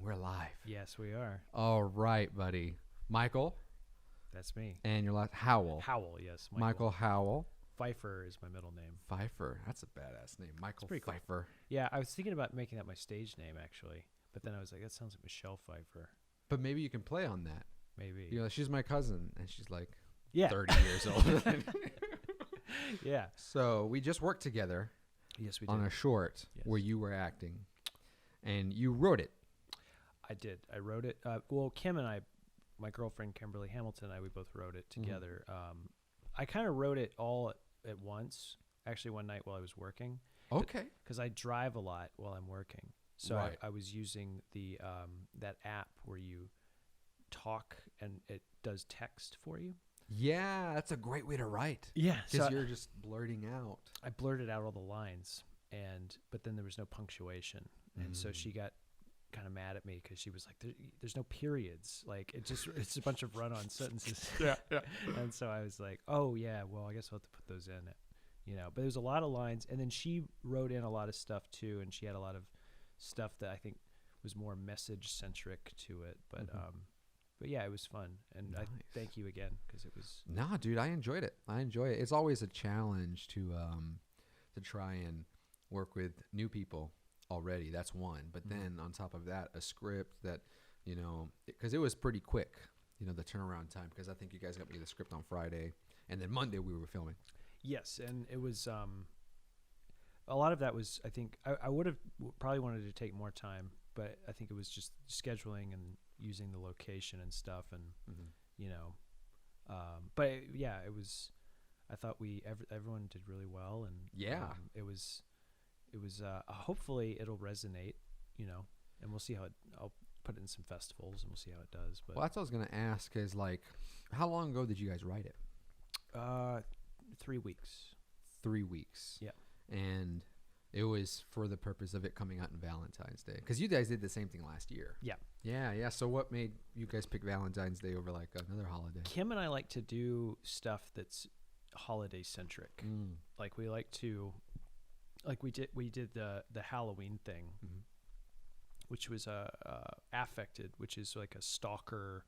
We're live. Yes, we are. All right, buddy. Michael. That's me. And your last Howell. Howell, yes. Michael Howell. Pfeiffer is my middle name. Pfeiffer. That's a badass name. Michael Pfeiffer. Cool. Yeah, I was thinking about making that my stage name, actually. But then I was like, that sounds like Michelle Pfeiffer. But maybe you can play on that. Maybe. You know, she's my cousin, and she's like 30 years older than me. Yeah. So we just worked together. Yes, we did. On a short where you were acting. And you wrote it. I did. I wrote it. Well, Kim and I, my girlfriend Kimberly Hamilton and I, we both wrote it together. I kind of wrote it all at once, actually one night while I was working. Okay. Because I drive a lot while I'm working. So I was using the that app where you talk and it does text for you. Yeah, that's a great way to write. Yeah. Because you're just blurting out. I blurted out all the lines, but then there was no punctuation. And so she got kind of mad at me because she was like, there's no periods. Like, it's a bunch of run-on sentences. Yeah. And so I was like, oh, yeah, well, I guess I'll have to put those in. You know, but there's a lot of lines. And then she wrote in a lot of stuff, too, and she had a lot of stuff that I think was more message-centric to it. But yeah, it was fun. And nice. I thank you again because it was... Nah, dude, I enjoyed it. It's always a challenge to try and work with new people already. That's one. But then on top of that, a script that, you know, because it was pretty quick, you know, the turnaround time. Because I think you guys got me the script on Friday. And then Monday we were filming. Yes. And it was... a lot of that was, I think... I would have probably wanted to take more time. But I think it was just scheduling and using the location and stuff, and you know, but yeah, it was. I thought everyone did really well, and it was. Hopefully, it'll resonate, you know, and we'll see how it. I'll put it in some festivals, and we'll see how it does. But well, that's what I was gonna ask. Is like, how long ago did you guys write it? 3 weeks. 3 weeks. Yeah, and. It was for the purpose of it coming out on Valentine's Day. Because you guys did the same thing last year. Yeah. Yeah. So what made you guys pick Valentine's Day over like another holiday? Kim and I like to do stuff that's holiday centric. Like we like to, like we did the Halloween thing, which was Affected, which is like a stalker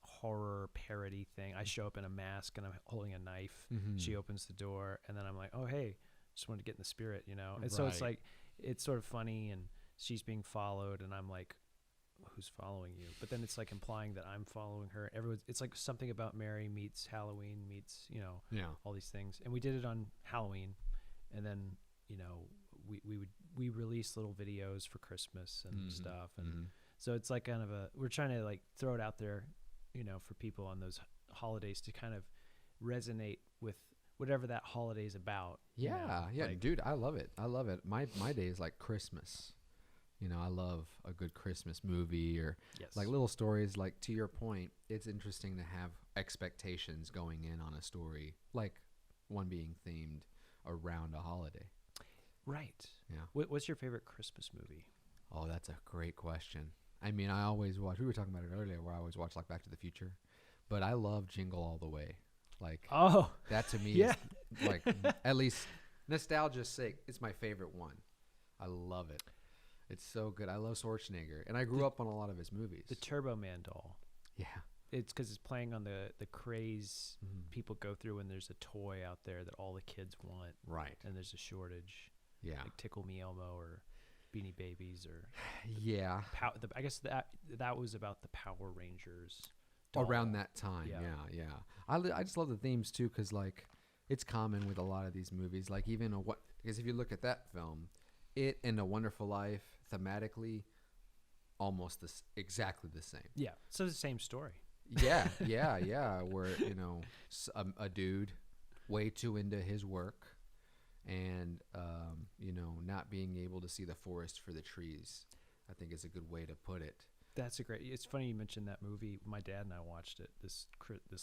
horror parody thing. I show up in a mask and I'm holding a knife. She opens the door and then I'm like, oh, hey. Just wanted to get in the spirit, you know? And so it's like, it's sort of funny and she's being followed and I'm like, who's following you? But then it's like implying that I'm following her. It's like something about Mary meets Halloween meets, you know, all these things. And we did it on Halloween. And then, you know, we release little videos for Christmas and stuff. And so it's like kind of we're trying to like throw it out there, you know, for people on those holidays to kind of resonate with whatever that holiday is about. Yeah, like, dude, I love it. My day is like Christmas. You know, I love a good Christmas movie or like little stories. Like to your point, it's interesting to have expectations going in on a story, like one being themed around a holiday. Right. Yeah. What's your favorite Christmas movie? Oh, that's a great question. I mean, I always watch. We were talking about it earlier, where I always watch like Back to the Future, but I love Jingle All the Way. Like, that to me is like, at least nostalgia's sake, it's my favorite one. I love it. It's so good. I love Schwarzenegger, and I grew up on a lot of his movies. The Turbo Man doll. Yeah. It's because it's playing on the craze people go through when there's a toy out there that all the kids want. Right. And there's a shortage. Yeah. Like Tickle Me Elmo or Beanie Babies or... Yeah. I guess that was about the Power Rangers. Around that time, yeah. I just love the themes too, because like it's common with a lot of these movies. Like even because if you look at that film, it and A Wonderful Life thematically, almost exactly the same. Yeah, so it's the same story. Yeah. Where you know a dude way too into his work, and you know not being able to see the forest for the trees. I think is a good way to put it. It's funny you mentioned that movie. My dad and I watched it this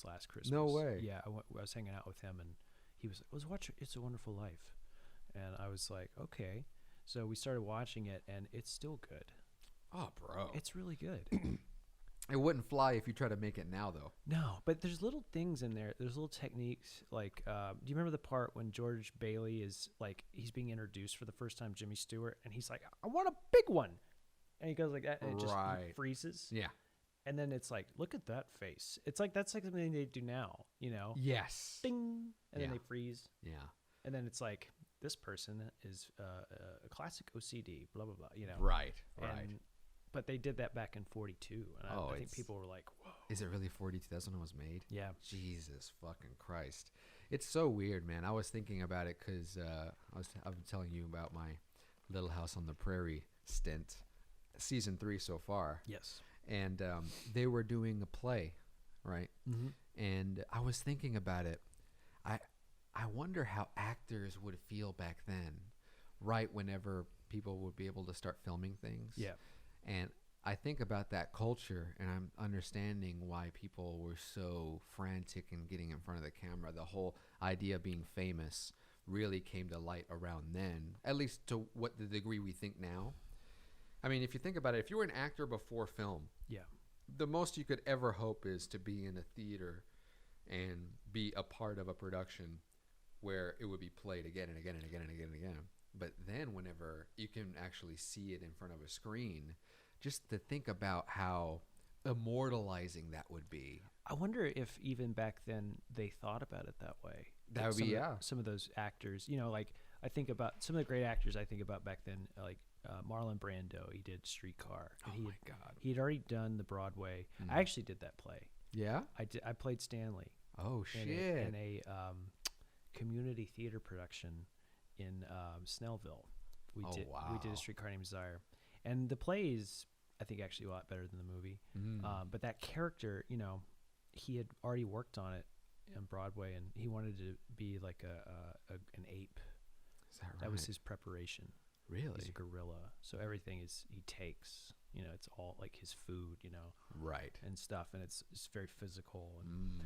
last Christmas. No way. Yeah, I was hanging out with him, and he was like, "Let's watch It's a Wonderful Life," and I was like, "Okay." So we started watching it, and it's still good. Oh, bro, it's really good. It wouldn't fly if you try to make it now, though. No, but there's little things in there. There's little techniques. Like, do you remember the part when George Bailey is like he's being introduced for the first time, Jimmy Stewart, and he's like, "I want a big one." and he goes like that, and it just Right. freezes. Yeah. And then it's like, look at that face. It's like that's like something they do now, you know? Yes. Ding, and then Yeah. they freeze, Yeah. and then it's like this person is a classic OCD, blah blah blah, you know? Right. Right. But they did that back in 42, and I think people were like, whoa. Is it really 42? That's when it was made? Yeah. Jesus fucking Christ. It's so weird, man. I was thinking about it because I've been telling you about my Little House on the Prairie stint, season 3 so far. Yes. And they were doing a play, right? Mm-hmm. And I was thinking about it. I wonder how actors would feel back then, right whenever people would be able to start filming things. Yeah. And I think about that culture, and I'm understanding why people were so frantic in getting in front of the camera. The whole idea of being famous really came to light around then, at least to what the degree we think now. I mean, if you think about it, if you were an actor before film, Yeah. the most you could ever hope is to be in a theater and be a part of a production where it would be played again and again and again and again and again. But then whenever you can actually see it in front of a screen, just to think about how immortalizing that would be. I wonder if even back then they thought about it that way. That would be, yeah. Some of those actors, you know, like I think about some of the great actors I think about back then, like Marlon Brando. He did Streetcar. Oh my God. He had already done the Broadway. I actually did that play. Yeah? I played Stanley. Oh, shit. In a community theater production in Snellville. We did A Streetcar Named Desire. And the play is, I think, actually a lot better than the movie. But that character, you know, he had already worked on it on Broadway, and he wanted to be like an ape. Is that right? That was his preparation. Really? He's a gorilla, so everything he takes. You know, it's all like his food, you know, right, and stuff, and it's very physical. And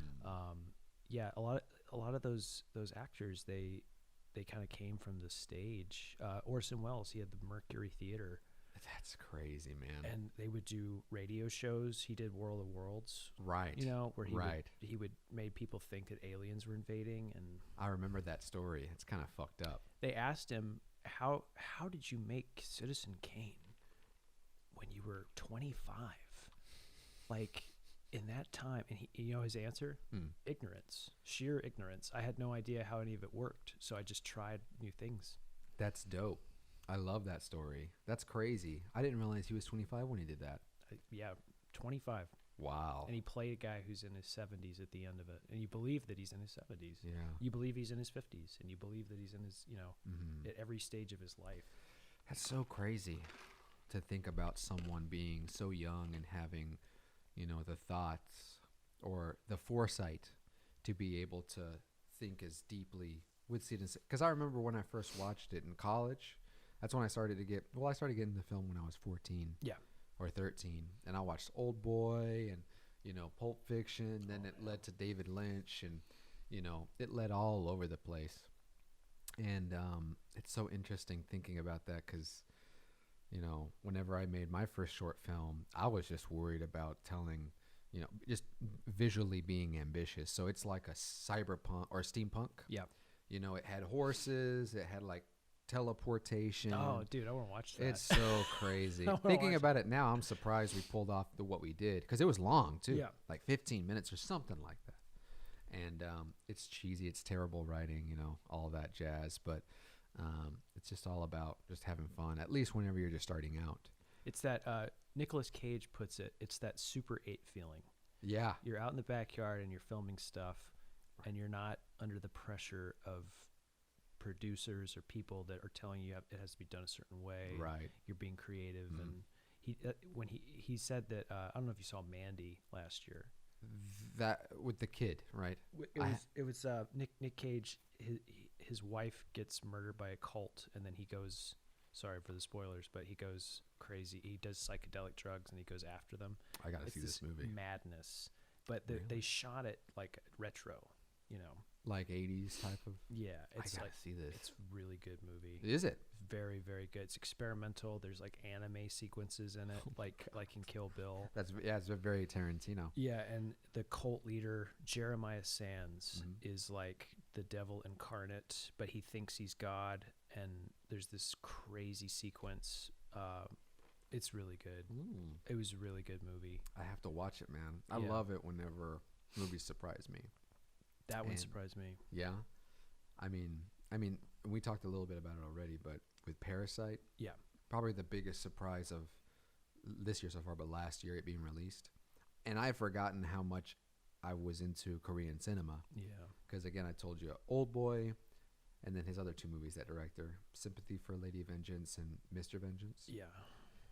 yeah, a lot of those actors, they kind of came from the stage. Orson Welles, he had the Mercury Theater. That's crazy, man. And they would do radio shows. He did World of Worlds, right? You know, where he would made people think that aliens were invading. And I remember that story. It's kind of fucked up. They asked him, how did you make Citizen Kane when you were 25? Like in that time, and you know his answer? Ignorance, sheer ignorance. I had no idea how any of it worked, so I just tried new things. That's dope. I love that story. That's crazy. I didn't realize he was 25 when he did that. Yeah, 25. Wow. And he played a guy who's in his 70s at the end of it. And you believe that he's in his 70s. Yeah. You believe he's in his 50s. And you believe that he's in his, you know, at every stage of his life. That's so crazy to think about someone being so young and having, you know, the thoughts or the foresight to be able to think as deeply with Citizen. Because I remember when I first watched it in college. That's when I started to I started getting the film when I was 14. Yeah. Or 13. And I watched Old Boy and, you know, Pulp Fiction. Then it led to David Lynch. And, you know, it led all over the place. And it's so interesting thinking about that because, you know, whenever I made my first short film, I was just worried about telling, you know, just visually being ambitious. So it's like a cyberpunk or steampunk. Yeah. You know, it had horses. It had like teleportation. Oh, dude, I want to watch that. It's so crazy. Thinking about it now, I'm surprised we pulled off what we did because it was long too. Yeah, like 15 minutes or something like that. And it's cheesy. It's terrible writing, you know, all that jazz. But it's just all about just having fun. At least whenever you're just starting out. It's that Nicolas Cage puts it. It's that Super 8 feeling. Yeah, you're out in the backyard and you're filming stuff, and you're not under the pressure of producers or people that are telling you it has to be done a certain way. Right. You're being creative. And he when he said that, I don't know if you saw Mandy last year. That with the kid, right? It was Nick Cage. His wife gets murdered by a cult, and then he goes. Sorry for the spoilers, but he goes crazy. He does psychedelic drugs, and he goes after them. I gotta see this movie. Madness, but they shot it like retro, you know. Like 80s type of. Yeah, it's I gotta like see this. It's really good movie. Is it? Very, very good. It's experimental. There's like anime sequences in it, like in Kill Bill. It's very Tarantino. Yeah, and the cult leader Jeremiah Sands is like the devil incarnate, but he thinks he's God. And there's this crazy sequence It's really good. It was a really good movie. I have to watch it, man. I love it whenever movies surprise me. That one surprised me. Yeah. I mean, we talked a little bit about it already, but with Parasite, probably the biggest surprise of this year so far, but last year it being released. And I've forgotten how much I was into Korean cinema. Yeah. Because again, I told you, Old Boy, and then his other two movies, that director, Sympathy for Lady Vengeance and Mr. Vengeance. Yeah.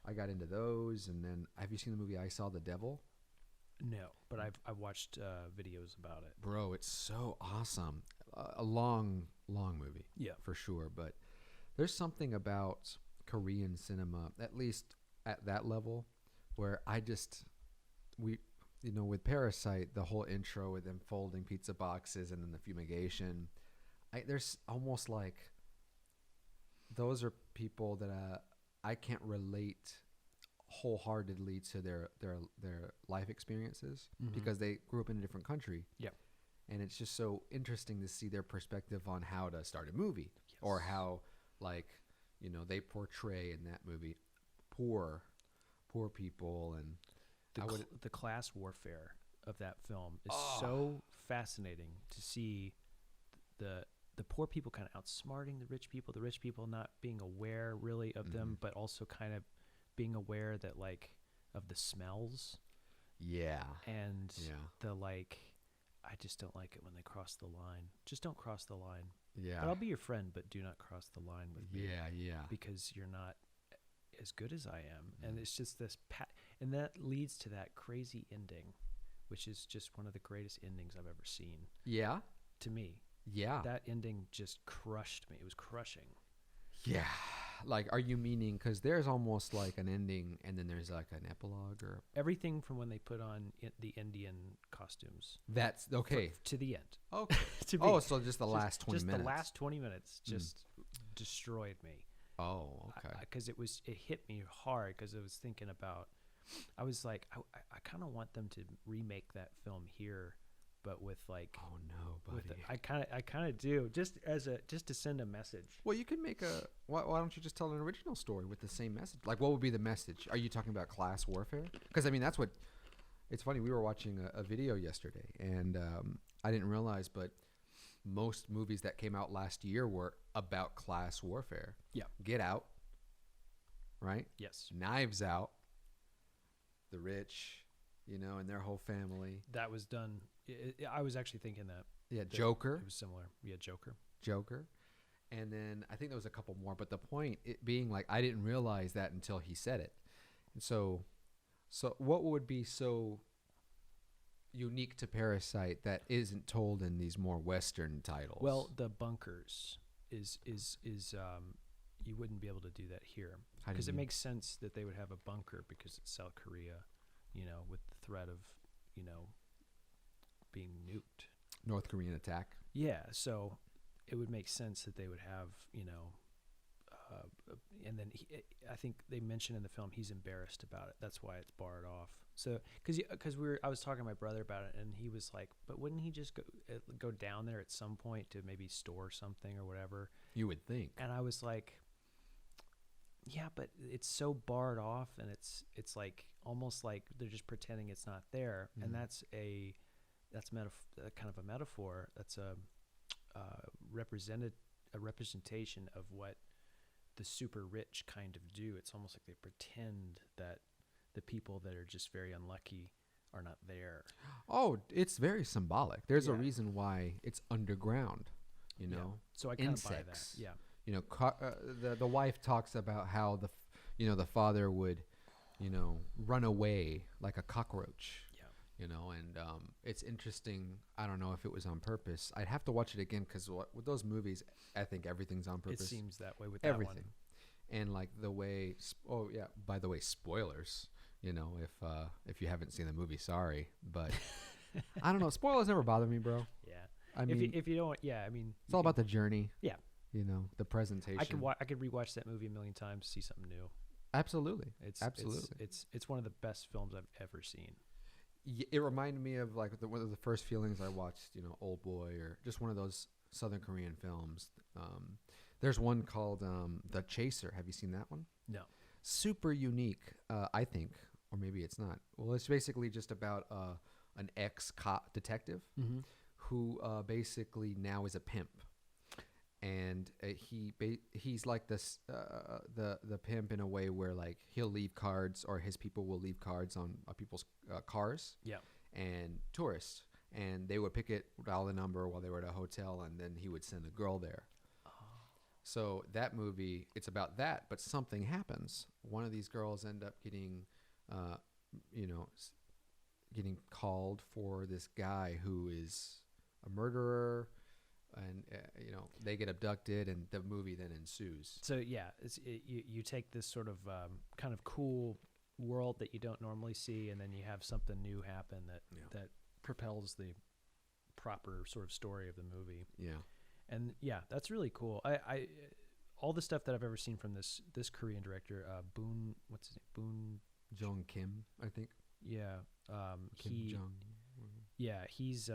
I got into those, and then have you seen the movie I Saw the Devil? No, but I've watched videos about it. Bro, it's so awesome. A long movie. Yeah, for sure. But there's something about Korean cinema, at least at that level, where with Parasite, the whole intro with them folding pizza boxes and then the fumigation, there's almost like those are people that I can't relate wholeheartedly to their life experiences because they grew up in a different country. Yeah. And it's just so interesting to see their perspective on how to start a movie or how they portray in that movie poor people and the class warfare of that film is so fascinating to see the poor people kind of outsmarting the rich people not being aware really of them, but also kind of being aware that of the smells. Yeah. And the I just don't like it when they cross the line. Just don't cross the line. Yeah. But I'll be your friend, but do not cross the line with me. Yeah. Because you're not as good as I am. And it's just this and that leads to that crazy ending, which is just one of the greatest endings I've ever seen. Yeah. To me. Yeah. That ending just crushed me. It was crushing. Yeah. Are you meaning, because there's almost like an ending and then there's like an epilogue or everything from when they put on the Indian costumes. That's okay. To the end. Okay. So just the last 20 minutes. Just the last 20 minutes just destroyed me. Oh, okay. Because it hit me hard because I was thinking about, I was like, I kind of want them to remake that film here, but with oh no, buddy. I kind of do, just to send a message. Well, you can make why don't you just tell an original story with the same message? What would be the message? Are you talking about class warfare? Because that's what. It's funny. We were watching a video yesterday, and I didn't realize, but most movies that came out last year were about class warfare. Yeah. Get Out. Right. Yes. Knives Out. The Rich, and their whole family. That was done. I was actually thinking that. Yeah, Joker. It was similar. Yeah, Joker. And then I think there was a couple more, but the point it being I didn't realize that until he said it. And so what would be so unique to Parasite that isn't told in these more Western titles? Well, the bunkers is you wouldn't be able to do that here because it makes sense that they would have a bunker because it's South Korea, with the threat of, being nuked. North Korean attack. Yeah, so it would make sense that they would have, and then I think they mentioned in the film he's embarrassed about it. That's why it's barred off. So because I was talking to my brother about it, and he was like, "But wouldn't he just go down there at some point to maybe store something or whatever?" You would think. And I was like, "Yeah, but it's so barred off, and it's almost like they're just pretending it's not there." And that's kind of a metaphor. That's a representation of what the super rich kind of do. It's almost like they pretend that the people that are just very unlucky are not there. Oh, it's very symbolic. There's a reason why it's underground, So I kind of buy that. Yeah. The wife talks about how the father would, run away like a cockroach. And it's interesting. I don't know if it was on purpose. I'd have to watch it again because with those movies, I think everything's on purpose. It seems that way with everything. That one. And the way. Oh yeah. By the way, spoilers. If you haven't seen the movie, sorry, but I don't know. Spoilers never bother me, bro. Yeah. I mean, if you don't, it's all about the journey. Yeah. The presentation. I could rewatch that movie a million times, see something new. Absolutely. It's one of the best films I've ever seen. It reminded me of one of the first feelings I watched, Old Boy or just one of those Southern Korean films. There's one called The Chaser. Have you seen that one? No. super unique, I think, or maybe it's not. Well, it's basically just about an ex-cop detective who basically now is a pimp. And he's like this the pimp in a way where like he'll leave cards, or his people will leave cards on people's cars. Yeah. And tourists, and they would dial the number while they were at a hotel, and then he would send a girl there. Oh. So that movie, it's about that, but something happens. One of these girls end up getting, getting called for this guy who is a murderer. And they get abducted, and the movie then ensues. So yeah, you take this sort of kind of cool world that you don't normally see, and then you have something new happen that propels the proper sort of story of the movie. Yeah, and yeah, that's really cool. I all the stuff that I've ever seen from this Korean director, Boon, what's his name? Boon Jong Kim, I think. Yeah, Kim Jong. Yeah, he's.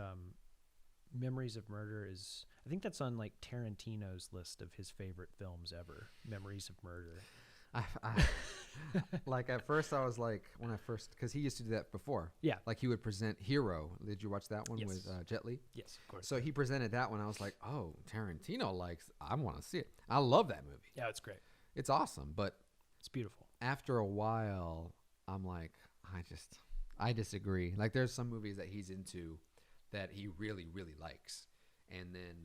Memories of Murder is, I think that's on like Tarantino's list of his favorite films ever. Memories of Murder. Like at first I was like, because he used to do that before. Yeah. Like he would present Hero. Did you watch that one? Yes. With Jet Li? Yes, of course. So he presented that one. I was like, oh, Tarantino I want to see it. I love that movie. Yeah, it's great. It's awesome. But it's beautiful. After a while, I'm like, I disagree. Like there's some movies that he's into that he really, really likes. And then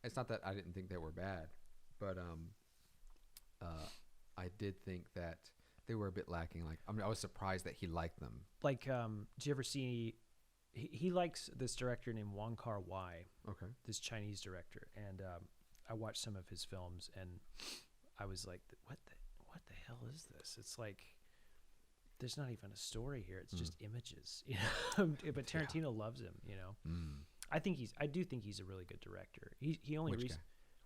it's not that I didn't think they were bad, but I did think that they were a bit lacking. Like, I was surprised that he liked them. Like, did you ever see, he likes this director named Wong Kar-wai. Okay. This Chinese director. And I watched some of his films, and I was like, what the hell is this? It's like, there's not even a story here. It's just images, But Tarantino loves him, I do think he's a really good director. He only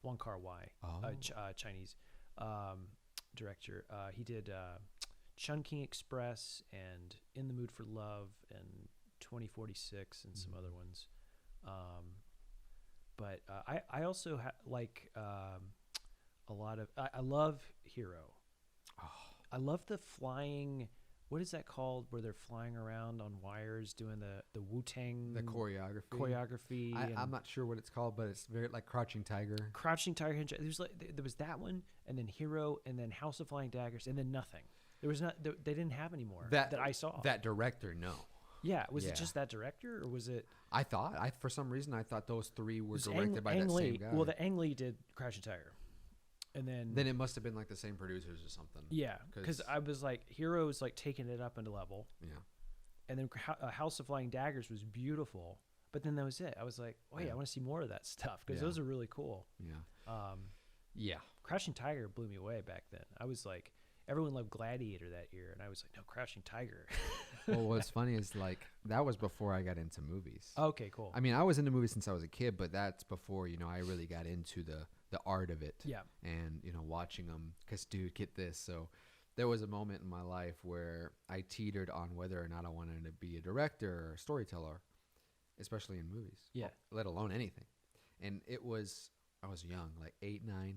Wong Kar-wai, Chinese director. He did Chungking Express and In the Mood for Love and 2046 and some other ones. But I also like a lot of. I love Hero. Oh. I love the flying. What is that called? Where they're flying around on wires doing the Wu-Tang... The choreography. I'm not sure what it's called, but it's very like Crouching Tiger. Crouching Tiger. There was that one, and then Hero, and then House of Flying Daggers, and then nothing. There was not. They didn't have any more that I saw. That director, no. Yeah. Was it just that director, or was it... For some reason, I thought those three were directed by that same guy. Well, the Ang Lee did Crouching Tiger. And then it must have been like the same producers or something. Yeah, because I was like, Hero was like taking it up into level. Yeah. And then House of Flying Daggers was beautiful, but then that was it. I was like, wait, I want to see more of that stuff because those are really cool. Yeah. Crouching Tiger blew me away back then. I was like, everyone loved Gladiator that year, and I was like, no, Crouching Tiger. Well, what's funny is like that was before I got into movies. Okay, cool. I mean, I was into movies since I was a kid, but that's before I really got into the art of it. Yeah. And watching them, because dude, get this. So there was a moment in my life where I teetered on whether or not I wanted to be a director or a storyteller, especially in movies. Yeah. Let alone anything. And I was young, like 8, 9,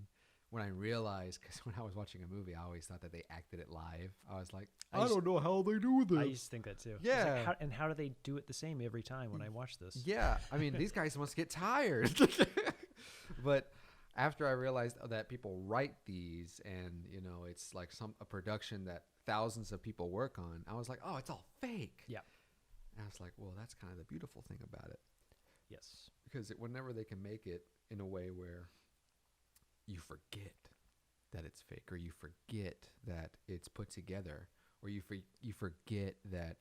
when I realized, because when I was watching a movie, I always thought that they acted it live. I was like, I don't know how they do this. I used to think that too. Yeah. Like, how do they do it the same every time when I watch this? Yeah. I mean, these guys must get tired. But after I realized that people write these and, it's like a production that thousands of people work on, I was like, oh, it's all fake. Yeah. And I was like, well, that's kind of the beautiful thing about it. Yes. Because whenever they can make it in a way where you forget that it's fake, or you forget that it's put together, or you forget that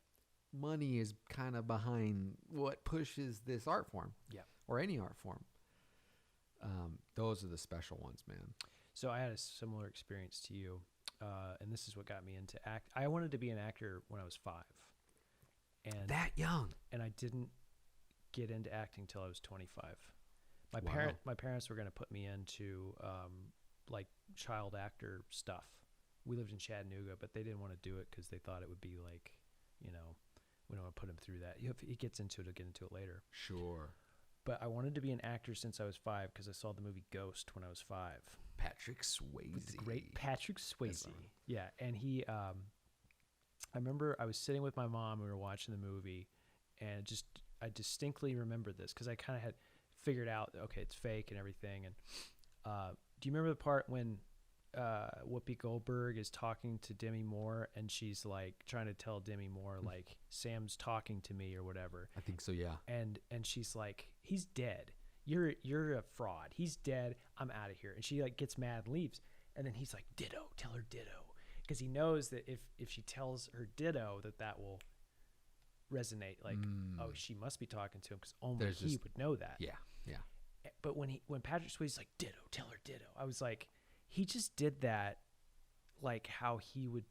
money is kind of behind what pushes this art form. Yeah. Or any art form. Those are the special ones, man. So I had a similar experience to you, and this is what got me into act. I wanted to be an actor when I was 5. And that young. And I didn't get into acting till I was 25. My parents were going to put me into like child actor stuff. We lived in Chattanooga, but they didn't want to do it because they thought it would be like, we don't want to put him through that. If he gets into it, he'll get into it later. Sure. But I wanted to be an actor since I was 5 because I saw the movie Ghost when I was 5. Patrick Swayze. With the great Patrick Swayze. Yeah, and he, I remember I was sitting with my mom, we were watching the movie, and I distinctly remember this because I kind of had figured out, okay, it's fake and everything. And do you remember the part when Whoopi Goldberg is talking to Demi Moore and she's like trying to tell Demi Moore like Sam's talking to me or whatever? I think so, yeah. And she's like, he's dead. You're a fraud. He's dead. I'm out of here. And she like gets mad and leaves. And then he's like, ditto, tell her ditto. Because he knows that if she tells her ditto, that will resonate. Like, oh, she must be talking to him because only he would know that. Yeah, yeah. But when Patrick Swayze's like, ditto, tell her ditto, I was like, he just did that like how he would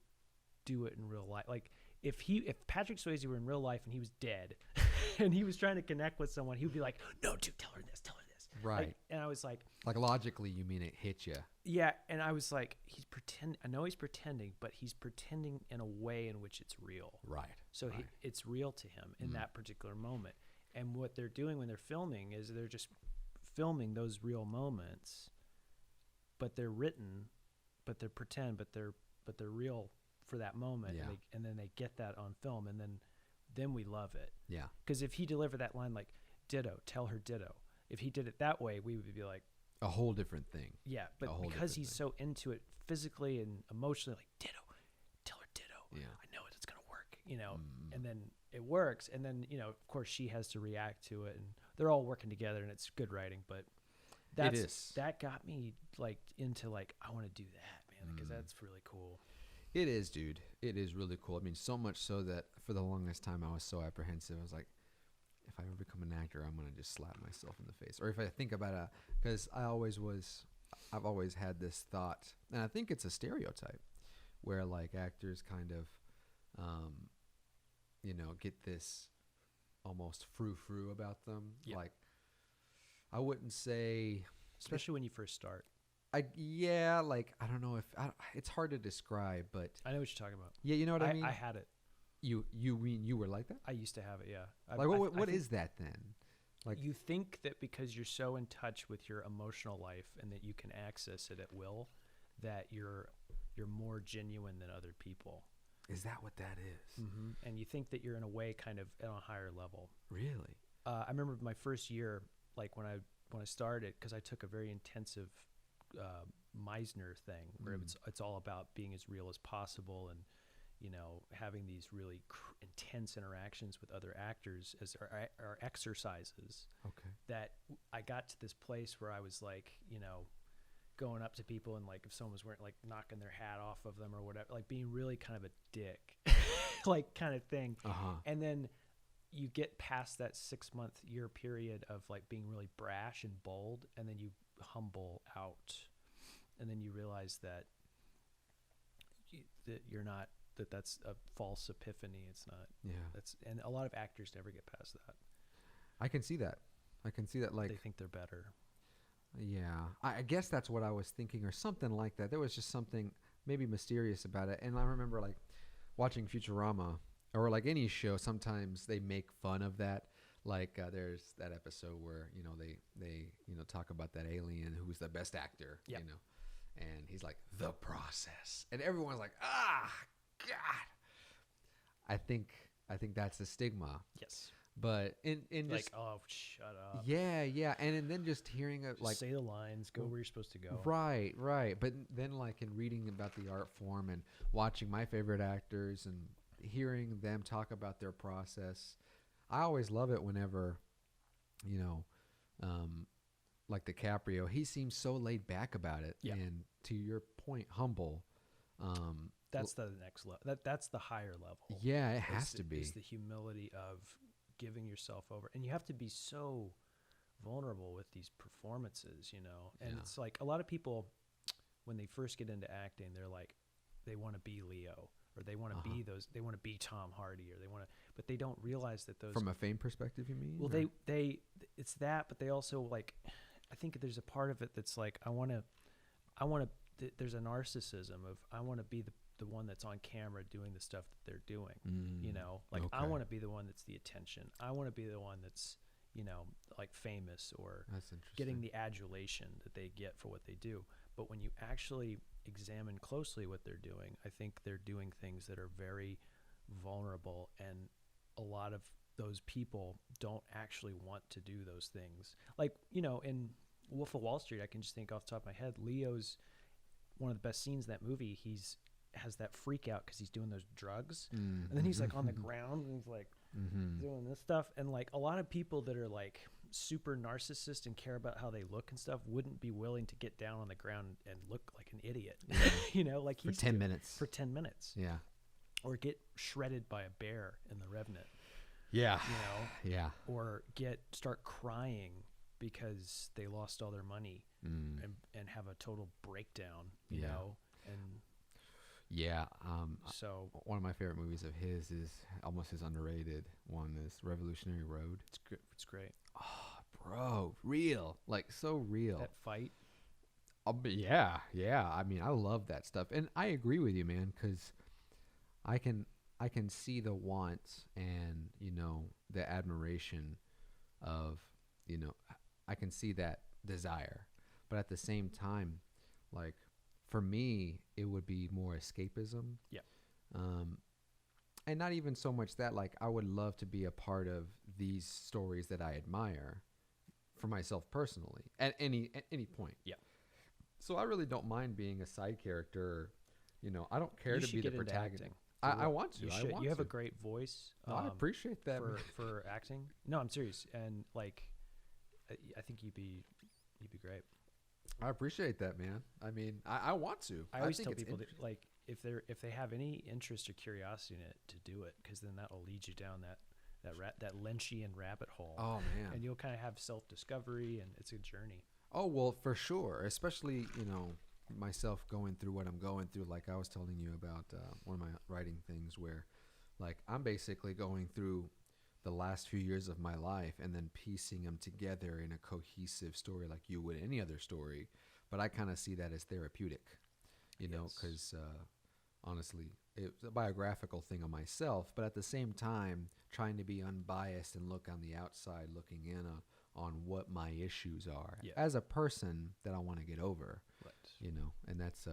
do it in real life. Like if Patrick Swayze were in real life and he was dead and he was trying to connect with someone, he would be like, no, dude, tell her this. Right. And I was like logically, you mean it hit you. Yeah. And I was like, I know he's pretending, but he's pretending in a way in which it's real. Right. So it's real to him in that particular moment. And what they're doing when they're filming is they're just filming those real moments, but they're written, but they're pretend, but they're real for that moment. Yeah. And then they get that on film, and then we love it. Yeah. Because if he delivered that line like, ditto, tell her ditto, if he did it that way, we would be like, a whole different thing. Yeah, but because he's so into it physically and emotionally, like, ditto, tell her ditto. Yeah. I know it's going to work, and then it works. And then, of course she has to react to it, and they're all working together, and it's good writing. But that got me like into like, I want to do that, man, because that's really cool. It is, dude. It is really cool. I mean, so much so that for the longest time I was so apprehensive. I was like, if I ever become an actor, I'm going to just slap myself in the face. Or if I think about because I've always had this thought, and I think it's a stereotype, where like actors kind of, get this almost frou-frou about them. Yeah. Like, I wouldn't say, especially when you first start. I don't know it's hard to describe, but I know what you're talking about. Yeah, you know what I mean? I had it. You mean you were like that? I used to have it, yeah. What is that then? Like, you think that because you're so in touch with your emotional life and that you can access it at will, that you're more genuine than other people. Is that what that is? Mm-hmm. And you think that you're in a way kind of on a higher level. Really? I remember my first year, like when I started, because I took a very intensive Meisner thing where it's all about being as real as possible and having these really intense interactions with other actors as our exercises. Okay. That I got to this place where I was like, going up to people and like if someone was wearing like knocking their hat off of them or whatever, like being really kind of a dick, like kind of thing. Uh-huh. And then you get past that 6-month year period of like being really brash and bold, and then you humble out, and then you realize that you're not. That's a false epiphany. It's not. Yeah. And a lot of actors never get past that. I can see that. Like they think they're better. Yeah. I guess that's what I was thinking, or something like that. There was just something maybe mysterious about it. And I remember like watching Futurama or like any show, sometimes they make fun of that. Like there's that episode where, they talk about that alien who's the best actor, and he's like, the process. And everyone's like, God. I think that's the stigma. Yes. But in like, just, oh, shut up. Yeah, and then just hearing it, like, say the lines, go where you're supposed to go. Right. But then like in reading about the art form and watching my favorite actors and hearing them talk about their process, I always love it whenever, like DiCaprio, he seems so laid back about it, and to your point, humble. That's the next level. That's the higher level. Yeah, it has to be. It's the humility of giving yourself over, and you have to be so vulnerable with these performances, And it's like a lot of people, when they first get into acting, they're like, they want to be Leo, or they want to be those. They want to be Tom Hardy, or they want to, but they don't realize that those. From a fame perspective, you mean? Well, they it's that, but they also like, I think there's a part of it that's like, I want to. There's a narcissism of I want to be the one that's on camera doing the stuff that they're doing, like I want to be the one that's the attention. I want to be the one that's, like famous or getting the adulation that they get for what they do. But when you actually examine closely what they're doing, I think they're doing things that are very vulnerable, and a lot of those people don't actually want to do those things. Like, in Wolf of Wall Street, I can just think off the top of my head, Leo's one of the best scenes in that movie. Has that freak out because he's doing those drugs, and then he's like on the ground and he's like doing this stuff. And like a lot of people that are like super narcissist and care about how they look and stuff wouldn't be willing to get down on the ground and look like an idiot, like for 10 minutes. For 10 minutes. Yeah. Or get shredded by a bear in The Revenant. Yeah. Yeah. Or start crying because they lost all their money and have a total breakdown, you know? And yeah. So one of my favorite movies of his is almost his underrated one is Revolutionary Road. It's great. Oh, bro, real, like so real. That fight. Yeah. I mean, I love that stuff, and I agree with you, man, because I can see the wants and the admiration of I can see that desire, but at the same time, like for me, it would be more escapism. Yeah. And not even so much that, like, I would love to be a part of these stories that I admire for myself personally at any point. Yeah. So I really don't mind being a side character. I don't care to be the protagonist. I want to. You have a great voice. I appreciate that for acting. No, I'm serious, and like, I think you'd be great. I appreciate that, man. I mean, I want to. I always tell people that, like, if they have any interest or curiosity in it, to do it, because then that will lead you down that Lynchian rabbit hole. Oh man! And you'll kind of have self-discovery, and it's a journey. Oh well, for sure. Especially myself going through what I'm going through. Like I was telling you about one of my writing things, where like I'm basically going through the last few years of my life and then piecing them together in a cohesive story like you would any other story. But I kind of see that as therapeutic, because honestly, it's a biographical thing of myself, but at the same time, trying to be unbiased and look on the outside, looking in on what my issues are as a person that I want to get over, right. And that's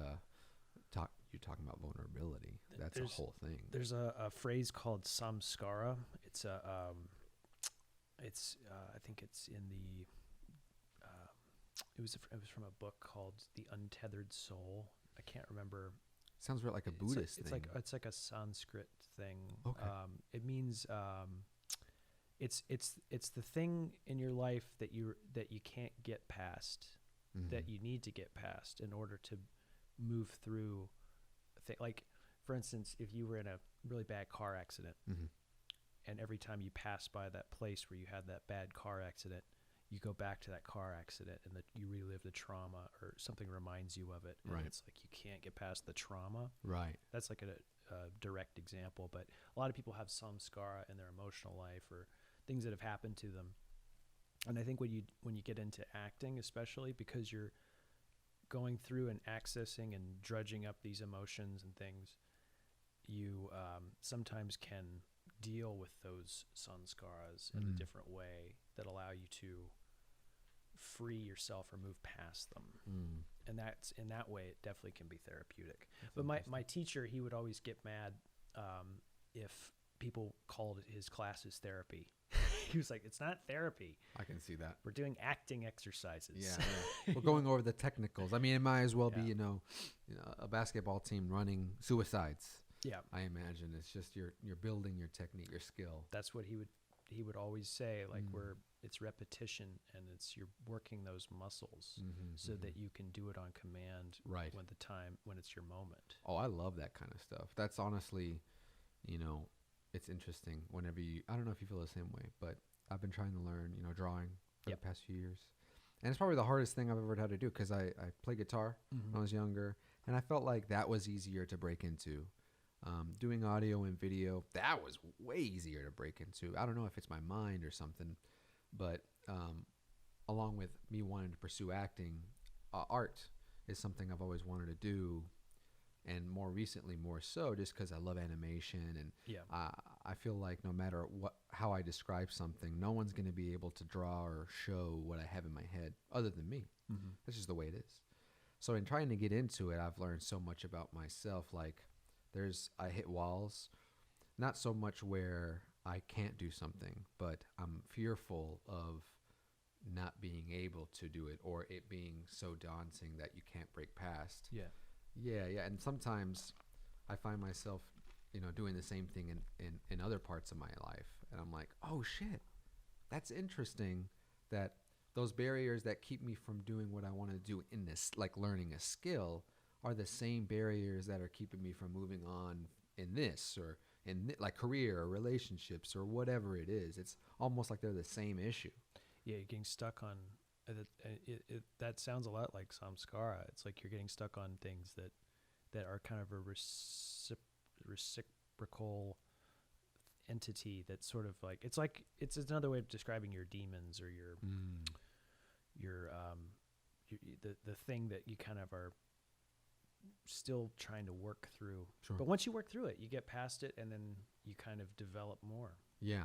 you're talking about vulnerability. That's a whole thing. There's a phrase called samskara. It's I think it's in the it was from a book called The Untethered Soul. I can't remember. Sounds like a Buddhist thing. It's like a Sanskrit thing. Okay. It means it's the thing in your life that you can't get past, that you need to get past in order to move through a thing. Like, for instance, if you were in a really bad car accident, and every time you pass by that place where you had that bad car accident, you go back to that car accident and you relive the trauma, or something reminds you of it. And right. It's like you can't get past the trauma. Right. That's like a direct example, but a lot of people have samskara in their emotional life or things that have happened to them. And I think when you get into acting, especially because you're going through and accessing and drudging up these emotions and things, you sometimes can deal with those samskaras in a different way that allow you to free yourself or move past them. And that's, in that way, it definitely can be therapeutic. That's but my teacher, he would always get mad if people called his classes therapy. He was like, it's not therapy. I can see that. We're doing acting exercises. Yeah. We're going over the technicals. I mean, it might as well be, a basketball team running suicides. Yeah. I imagine it's just you're building your technique, your skill. That's what he would always say, like it's repetition, and you're working those muscles so that you can do it on command right when it's your moment. Oh, I love that kind of stuff. That's honestly, it's interesting whenever I don't know if you feel the same way, but I've been trying to learn, drawing for the past few years. And it's probably the hardest thing I've ever had to do, because I played guitar when I was younger, and I felt like that was easier to break into. Doing audio and video, that was way easier to break into. I don't know if it's my mind or something, but along with me wanting to pursue acting, art is something I've always wanted to do, and more recently, more so, just because I love animation, and I feel like no matter how I describe something, no one's going to be able to draw or show what I have in my head other than me. That's just the way it is. So in trying to get into it, I've learned so much about myself. Like I hit walls, not so much where I can't do something, but I'm fearful of not being able to do it, or it being so daunting that you can't break past. Yeah. Yeah. And sometimes I find myself, doing the same thing in other parts of my life. And I'm like, oh shit, that's interesting that those barriers that keep me from doing what I want to do in this, like learning a skill, are the same barriers that are keeping me from moving on in this, or in like career or relationships or whatever it is. It's almost like they're the same issue. Yeah, you're getting stuck on that sounds a lot like samskara. It's like you're getting stuck on things that are kind of a reciprocal entity that's sort of like it's another way of describing your demons or your the thing that you kind of are still trying to work through. Sure. But once you work through it, you get past it, and then you kind of develop more. Yeah.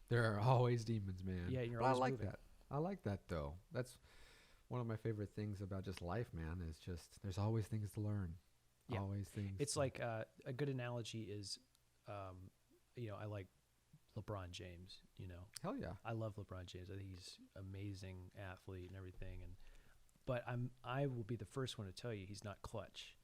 There are always demons, man. Yeah, you're but always I like moving. that. I like that though. That's one of my favorite things about just life, man. Is just there's always things to learn. Yeah. Always things. It's like a good analogy is, I like LeBron James. Hell yeah. I love LeBron James. I think he's amazing athlete and everything. But I will be the first one to tell you he's not clutch.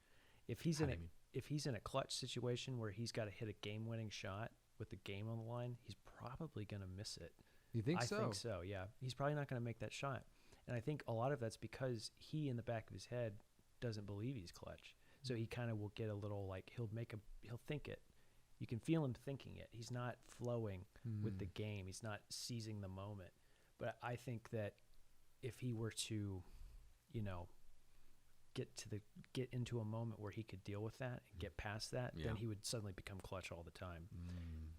If he's in a clutch situation where he's got to hit a game-winning shot with the game on the line, he's probably going to miss it. You think so? I think so, yeah. He's probably not going to make that shot. And I think a lot of that's because he, in the back of his head, doesn't believe he's clutch. So he kind of will get a little like, he'll think it. You can feel him thinking it. He's not flowing with the game. He's not seizing the moment. But I think that if he were to, get into a moment where he could deal with that and get past that, then he would suddenly become clutch all the time.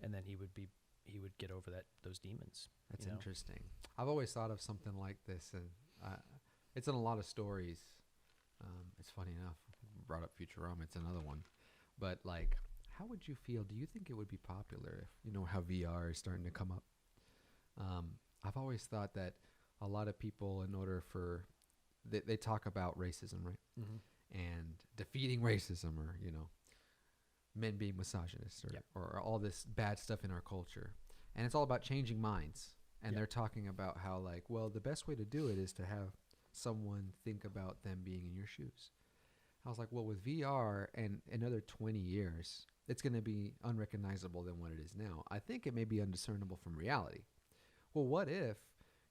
And then he would get over those demons. That's interesting. I've always thought of something like this, and it's in a lot of stories. It's funny enough, brought up Futurama, it's another one. But like, how would you feel? Do you think it would be popular if, how VR is starting to come up? I've always thought that a lot of people, in order for, they talk about racism, right? Mm-hmm. And defeating racism, or, men being misogynists, or all this bad stuff in our culture. And it's all about changing minds. And they're talking about how, like, well, the best way to do it is to have someone think about them being in your shoes. I was like, well, with VR and another 20 years, it's going to be unrecognizable than what it is now. I think it may be undiscernible from reality. Well, what if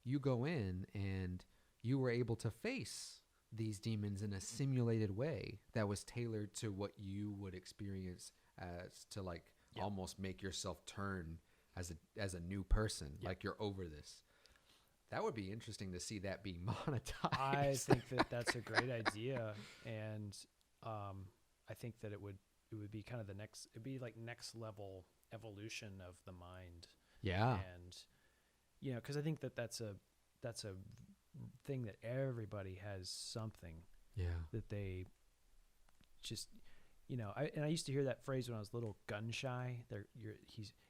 you go in and you were able to face these demons in a simulated way that was tailored to what you would experience, as to like almost make yourself turn as a new person, like you're over this. That would be interesting to see that being monetized. I think that's a great idea, and I think that it would be kind of it'd be like next level evolution of the mind. Yeah, and because I think that's a thing that everybody has something. Yeah, that they just I used to hear that phrase when I was little, gun shy.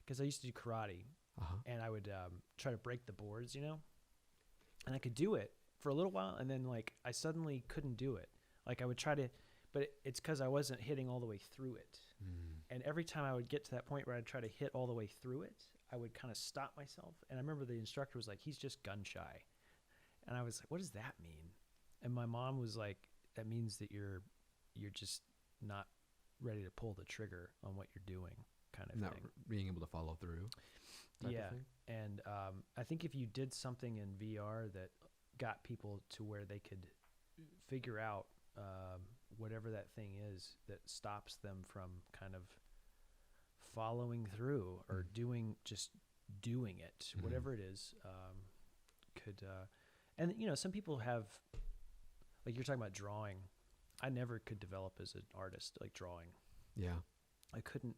Because I used to do karate, and I would try to break the boards, and I could do it for a little while, and then like I suddenly couldn't do it. Like I would try to, but it's because I wasn't hitting all the way through it. And every time I would get to that point where I'd try to hit all the way through it, I would kind of stop myself. And I remember the instructor was like, "He's just gun shy," and I was like, "What does that mean?" And my mom was like, "That means that you're just not ready to pull the trigger on what you're doing," kind of not thing. Being able to follow through. Yeah, and I think if you did something in VR that got people to where they could figure out whatever that thing is that stops them from kind of following through or doing it, whatever it is, and some people have, like you're talking about drawing. I never could develop as an artist, like drawing. Yeah, I couldn't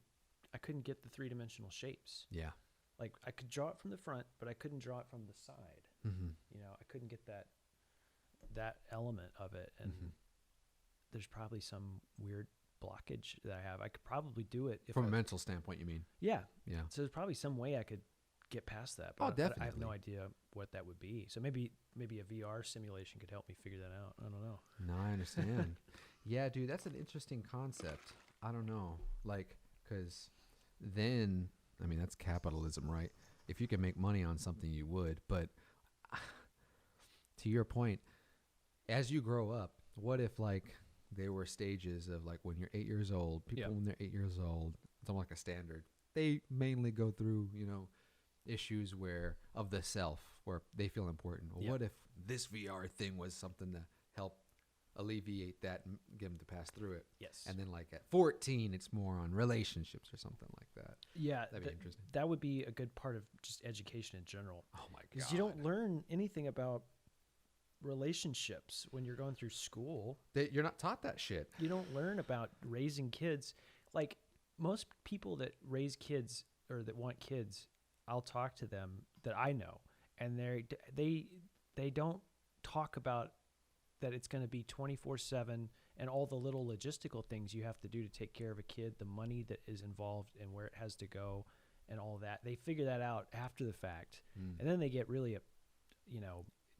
get the 3-dimensional shapes. Yeah. Like I could draw it from the front, but I couldn't draw it from the side. I couldn't get that element of it. And there's probably some weird blockage that I have. I could probably do it from a mental standpoint, you mean? Yeah. Yeah. So there's probably some way I could get past that. But I have no idea what that would be. So maybe a VR simulation could help me figure that out. I don't know. No, I understand. Yeah, dude, that's an interesting concept. I don't know. Like, because then, I mean, that's capitalism, right? If you can make money on something, you would. But to your point, as you grow up, what if, like, there were stages of, like, when you're 8 years old, people when they're 8 years old, it's almost like a standard. They mainly go through, issues of the self where they feel important. Well, what if this VR thing was something to help alleviate that and get them to pass through it? Yes. And then, like, at 14, it's more on relationships or something like that. Yeah. That'd be interesting. That would be a good part of just education in general. Oh, my God. Because you don't learn anything about relationships when you're going through school. You're not taught that shit. You don't learn about raising kids. Like, most people that raise kids or that want kids, I'll talk to them that I know, and they don't talk about that it's going to be 24/7 and all the little logistical things you have to do to take care of a kid, the money that is involved and where it has to go and all that. They figure that out after the fact. And then they get really,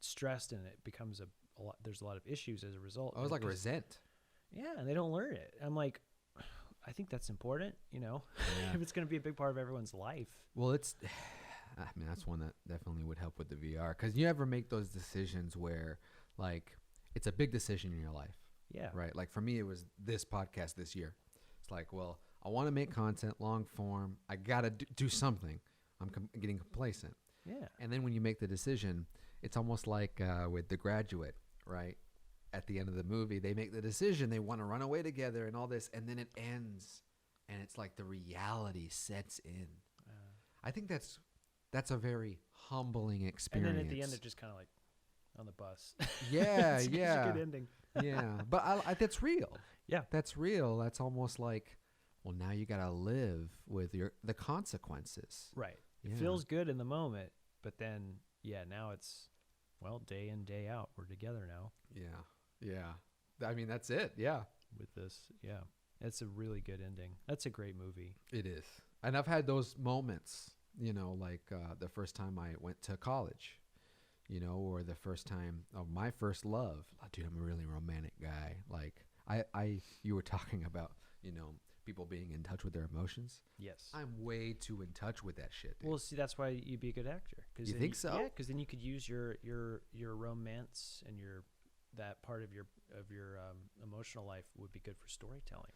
stressed, and it becomes a lot. There's a lot of issues as a result. I was like resent. Yeah, and they don't learn it. I'm like, I think that's important, if it's going to be a big part of everyone's life. Well, that's one that definitely would help with the VR. Because you ever make those decisions where, like, it's a big decision in your life. Yeah. Right? Like, for me, it was this podcast this year. It's like, well, I want to make content, long form. I got to do something. I'm getting complacent. Yeah. And then when you make the decision, it's almost like with The Graduate, right? At the end of the movie, they make the decision. They want to run away together and all this. And then it ends. And it's like the reality sets in. I think that's a very humbling experience. And then at the end, they're just kind of like on the bus. Yeah, it's yeah. a good ending. Yeah. But I that's real. Yeah. That's real. That's almost like, well, now you got to live with the consequences. Right. Yeah. It feels good in the moment, but then, now it's, day in, day out. We're together now. Yeah. Yeah. I mean, that's it. Yeah. With this. Yeah. It's a really good ending. That's a great movie. It is. And I've had those moments, like the first time I went to college, or the first time of my first love. Oh, dude, I'm a really romantic guy. Like, you were talking about, people being in touch with their emotions. Yes. I'm way too in touch with that shit, dude. Well, see, that's why you'd be a good actor. You think so? Yeah, because then you could use your romance and that part of your emotional life would be good for storytelling.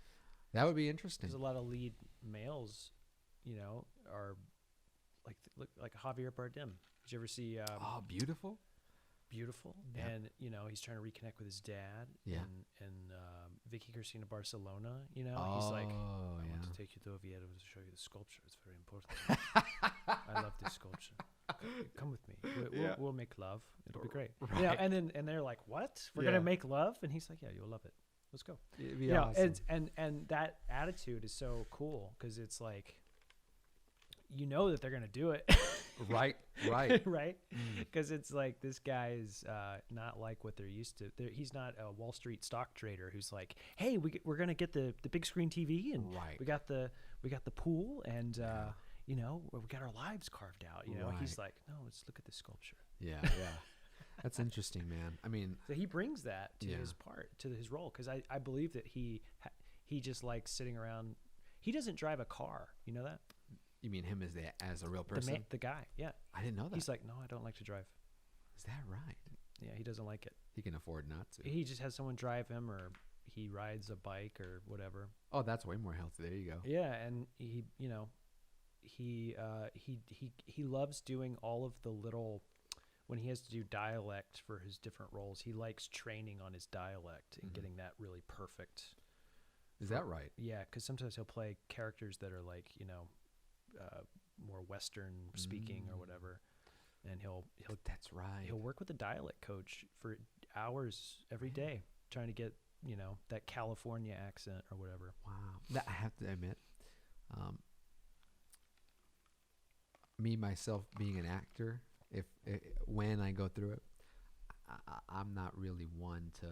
That would be interesting. Because a lot of lead males, are like Javier Bardem. Did you ever see? Beautiful. Beautiful. Yeah. And he's trying to reconnect with his dad. Yeah. And Vicky Cristina Barcelona. He's like, I want to take you to Oviedo to show you the sculpture. It's very important. I love this sculpture. Come with me. We'll make love. It'll be great. Right. And they're like, what? We're gonna make love? And he's like, yeah, you'll love it. Let's go. It'd be awesome. And that attitude is so cool because it's like, that they're gonna do it. Right. Right. Because it's like this guy is not like what they're used to. He's not a Wall Street stock trader who's like, hey, we're gonna get the big screen TV and we got the pool and we got our lives carved out. He's like, no, let's look at this sculpture. Yeah. That's interesting, man. I mean, so he brings that to his role, because I believe that he just likes sitting around. He doesn't drive a car. You know that? You mean him as a real person? The guy, yeah. I didn't know that. He's like, no, I don't like to drive. Is that right? Yeah, he doesn't like it. He can afford not to. He just has someone drive him, or he rides a bike or whatever. Oh, that's way more healthy. There you go. Yeah, and he loves doing all of the little. When he has to do dialect for his different roles, he likes training on his dialect and getting that really perfect. Is that right? Yeah, because sometimes he'll play characters that are like, more Western speaking or whatever, and he'll. That's right. He'll work with a dialect coach for hours every day, trying to get that California accent or whatever. Wow, I have to admit, me myself being an actor. When I go through it, I'm not really one to.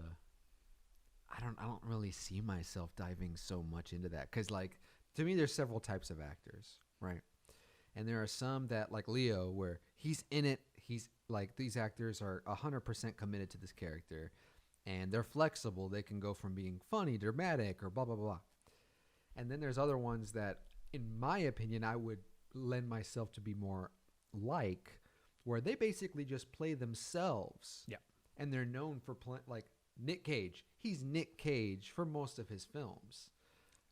I don't really see myself diving so much into that, because, like, to me, there's several types of actors, right? And there are some that, like Leo, where he's in it. He's like, these actors are 100% committed to this character, and they're flexible. They can go from being funny, dramatic, or blah, blah, blah. And then there's other ones that, in my opinion, I would lend myself to be more like, where they basically just play themselves. Yeah. And they're known for like Nick Cage. He's Nick Cage for most of his films,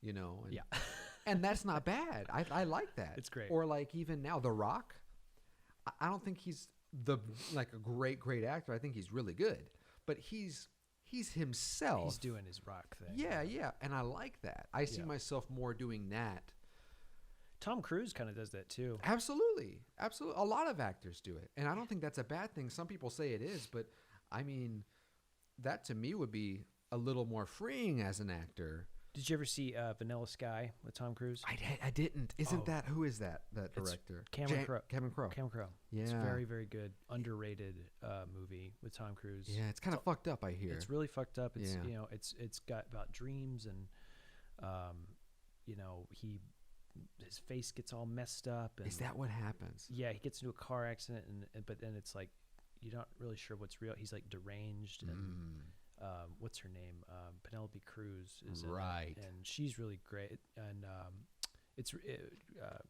you know. And, yeah. and that's not bad. I like that. It's great. Or like even now, The Rock. I don't think he's a great actor. I think he's really good, but he's himself. He's doing his Rock thing. Yeah, and I like that. I see myself more doing that. Tom Cruise kind of does that too. Absolutely. A lot of actors do it, and I don't think that's a bad thing. Some people say it is, but I mean, that to me would be a little more freeing as an actor. Did you ever see Vanilla Sky with Tom Cruise? I didn't. Who is that director? Cameron Crowe. Cameron Crowe. Cameron Crowe. Yeah. It's a very, very good, underrated movie with Tom Cruise. Yeah, it's kind of fucked up, I hear. It's really fucked up. It's it's got about dreams and his face gets all messed up. And is that what happens? Yeah, he gets into a car accident but then it's like you're not really sure what's real. He's like deranged and what's her name? Penelope Cruz is right, and she's really great. And it's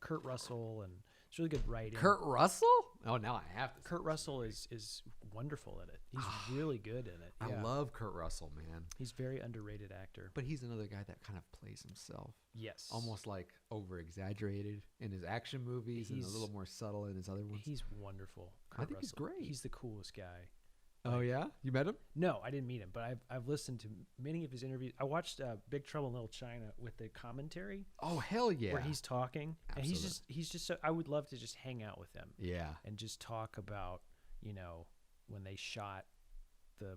Kurt Russell, and it's really good writing. Kurt Russell? Oh, now I have to. Kurt Russell is wonderful in it. He's really good in it. Yeah. I love Kurt Russell, man. He's a very underrated actor. But he's another guy that kind of plays himself. Yes. Almost like over-exaggerated in his action movies and a little more subtle in his other ones. He's wonderful. I think he's great. He's the coolest guy. Oh, yeah? You met him? No, I didn't meet him, but I've listened to many of his interviews. I watched Big Trouble in Little China with the commentary. Oh, hell yeah. Where he's talking. Absolutely. And he's just so, I would love to just hang out with him. Yeah. And just talk about, when they shot the,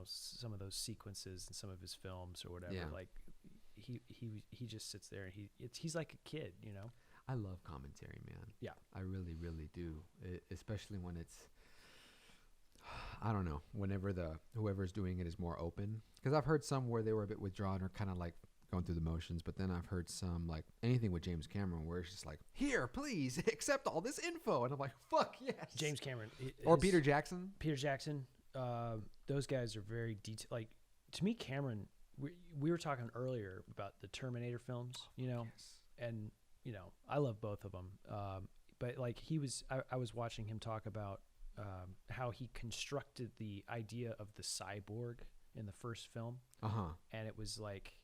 some of those sequences in some of his films or whatever. Yeah. Like he just sits there and he's like a kid, I love commentary, man. Yeah. I really, really do. Especially when it's, I don't know, whenever whoever's doing it is more open. Because I've heard some where they were a bit withdrawn or kind of like going through the motions. But then I've heard some, like anything with James Cameron, where it's just like, here, please accept all this info. And I'm like, fuck yes. James Cameron. Or Peter Jackson. Those guys are very detailed. Like, to me, Cameron, we were talking earlier about the Terminator films, Yes. And, I love both of them. But like I was watching him talk about how he constructed the idea of the cyborg in the first film. And it was like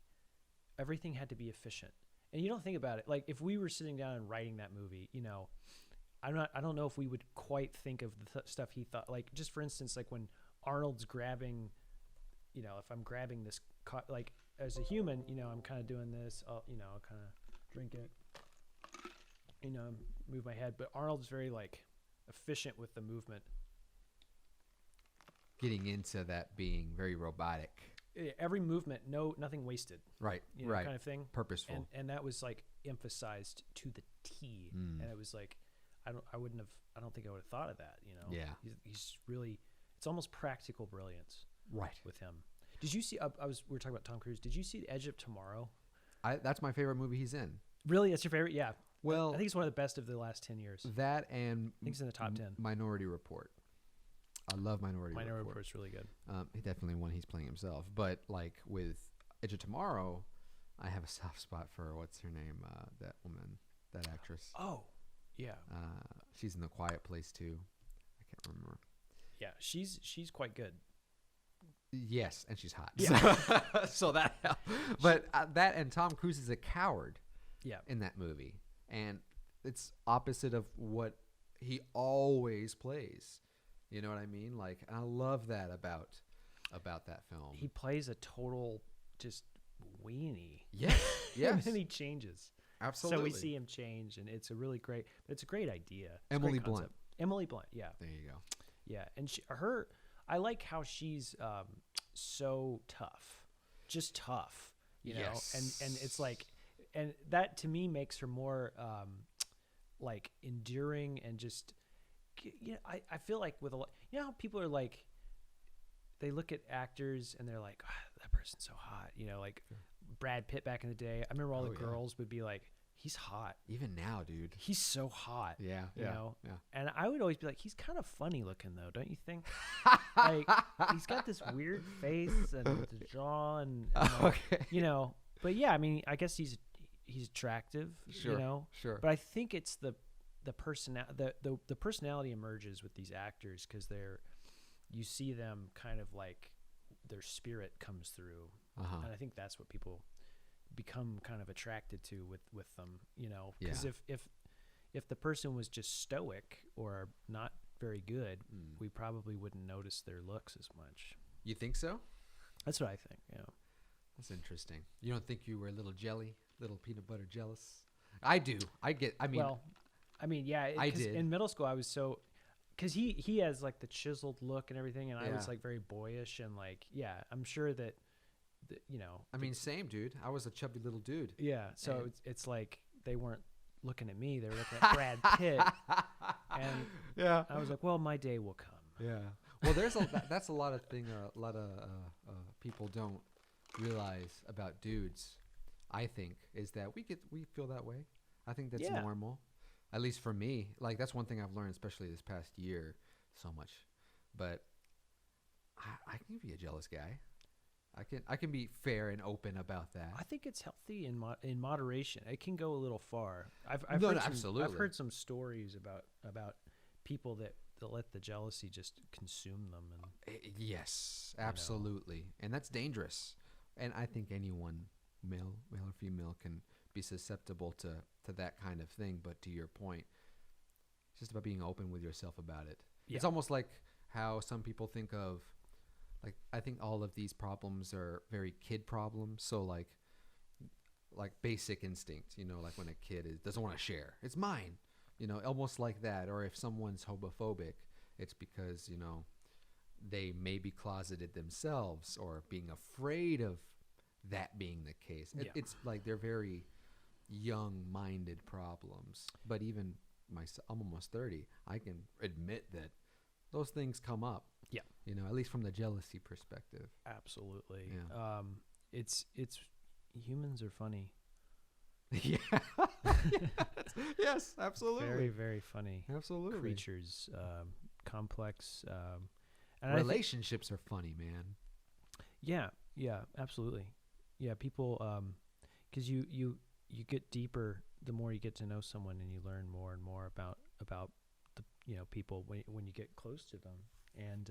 everything had to be efficient. And you don't think about it. Like if we were sitting down and writing that movie, I don't know if we would quite think of the stuff he thought. Like just for instance, like when Arnold's grabbing, if I'm grabbing this, like as a human, I'm kind of doing this, I'll kind of drink it, move my head. But Arnold's very like efficient with the movement. Getting into that being very robotic. Every movement, nothing wasted. Right, right. Kind of thing. Purposeful. And that was like emphasized to the T. And it was like, I don't think I would have thought of that, Yeah. He's really, it's almost practical brilliance. Right. With him. Did you see, we were talking about Tom Cruise. Did you see The Edge of Tomorrow? That's my favorite movie he's in. Really? That's your favorite? Yeah. Well, I think it's one of the best of the last 10 years. That and I think it's in the top 10. Minority Report. I love Minority Report. Minority Report's really good. He definitely one he's playing himself. But like with Edge of Tomorrow, I have a soft spot for what's her name? That woman, that actress. Oh, yeah. She's in The Quiet Place too. I can't remember. Yeah, she's quite good. Yes, and she's hot. Yeah. So that helped. But that and Tom Cruise is a coward. Yeah. In that movie, and it's opposite of what he always plays. You know what I mean? Like, and I love that about that film. He plays a total just weenie. Yes. Yes. And then he changes. Absolutely. So we see him change, and it's a great idea. Emily Blunt. Emily Blunt. Yeah. There you go. Yeah, and I like how she's so tough, just tough. Yes. And it's like, and that to me makes her more like enduring and just. I feel like with a lot, how people are like, they look at actors and they're like, oh, that person's so hot, like Brad Pitt back in the day. I remember all the girls would be like, he's hot. Even now, dude. He's so hot. Yeah. You know? Yeah. And I would always be like, he's kind of funny looking though, don't you think? Like he's got this weird face and the jaw and like, you know, but yeah, I mean, I guess he's attractive, sure, you know? Sure. But I think it's the personality emerges with these actors because you see them kind of like their spirit comes through. And I think that's what people become kind of attracted to with them, you know, because if the person was just stoic or not very good, we probably wouldn't notice their looks as much. You think so? That's what I think. Yeah. That's interesting. You don't think you were a little peanut butter jealous? I do. Yeah. I did. In middle school, I was so, because he has like the chiseled look and everything, and I was like very boyish and like, yeah, I'm sure that you know. I mean, same, dude. I was a chubby little dude. Yeah. So it's like they weren't looking at me; they were looking at Brad Pitt. And I was like, well, my day will come. Yeah. Well, that's a lot of thing. A lot of people don't realize about dudes. I think is that we feel that way. I think that's normal. At least for me, like that's one thing I've learned, especially this past year, so much. But I can be a jealous guy. I can be fair and open about that. I think it's healthy in moderation. It can go a little far. I've heard some stories about people that let the jealousy just consume them. And yes, absolutely, and that's dangerous. And I think anyone, male or female, can be susceptible to that kind of thing. But to your point, it's just about being open with yourself about it. Yeah. It's almost like how some people think of, like, I think all of these problems are very kid problems. So like basic instinct, you know, like when a kid doesn't want to share, it's mine, you know, almost like that. Or if someone's homophobic, it's because, you know, they may be closeted themselves or being afraid of that being the case. It's like they're very young-minded problems. But even I'm almost 30. I can admit that those things come up. Yeah. You know, at least from the jealousy perspective. Absolutely. Yeah. It's humans are funny. Yeah. Yes, absolutely. Very, very funny. Absolutely. Creatures, complex. And relationships are funny, man. Yeah, absolutely. Yeah, people, because you get deeper the more you get to know someone, and you learn more and more about the people when you get close to them. And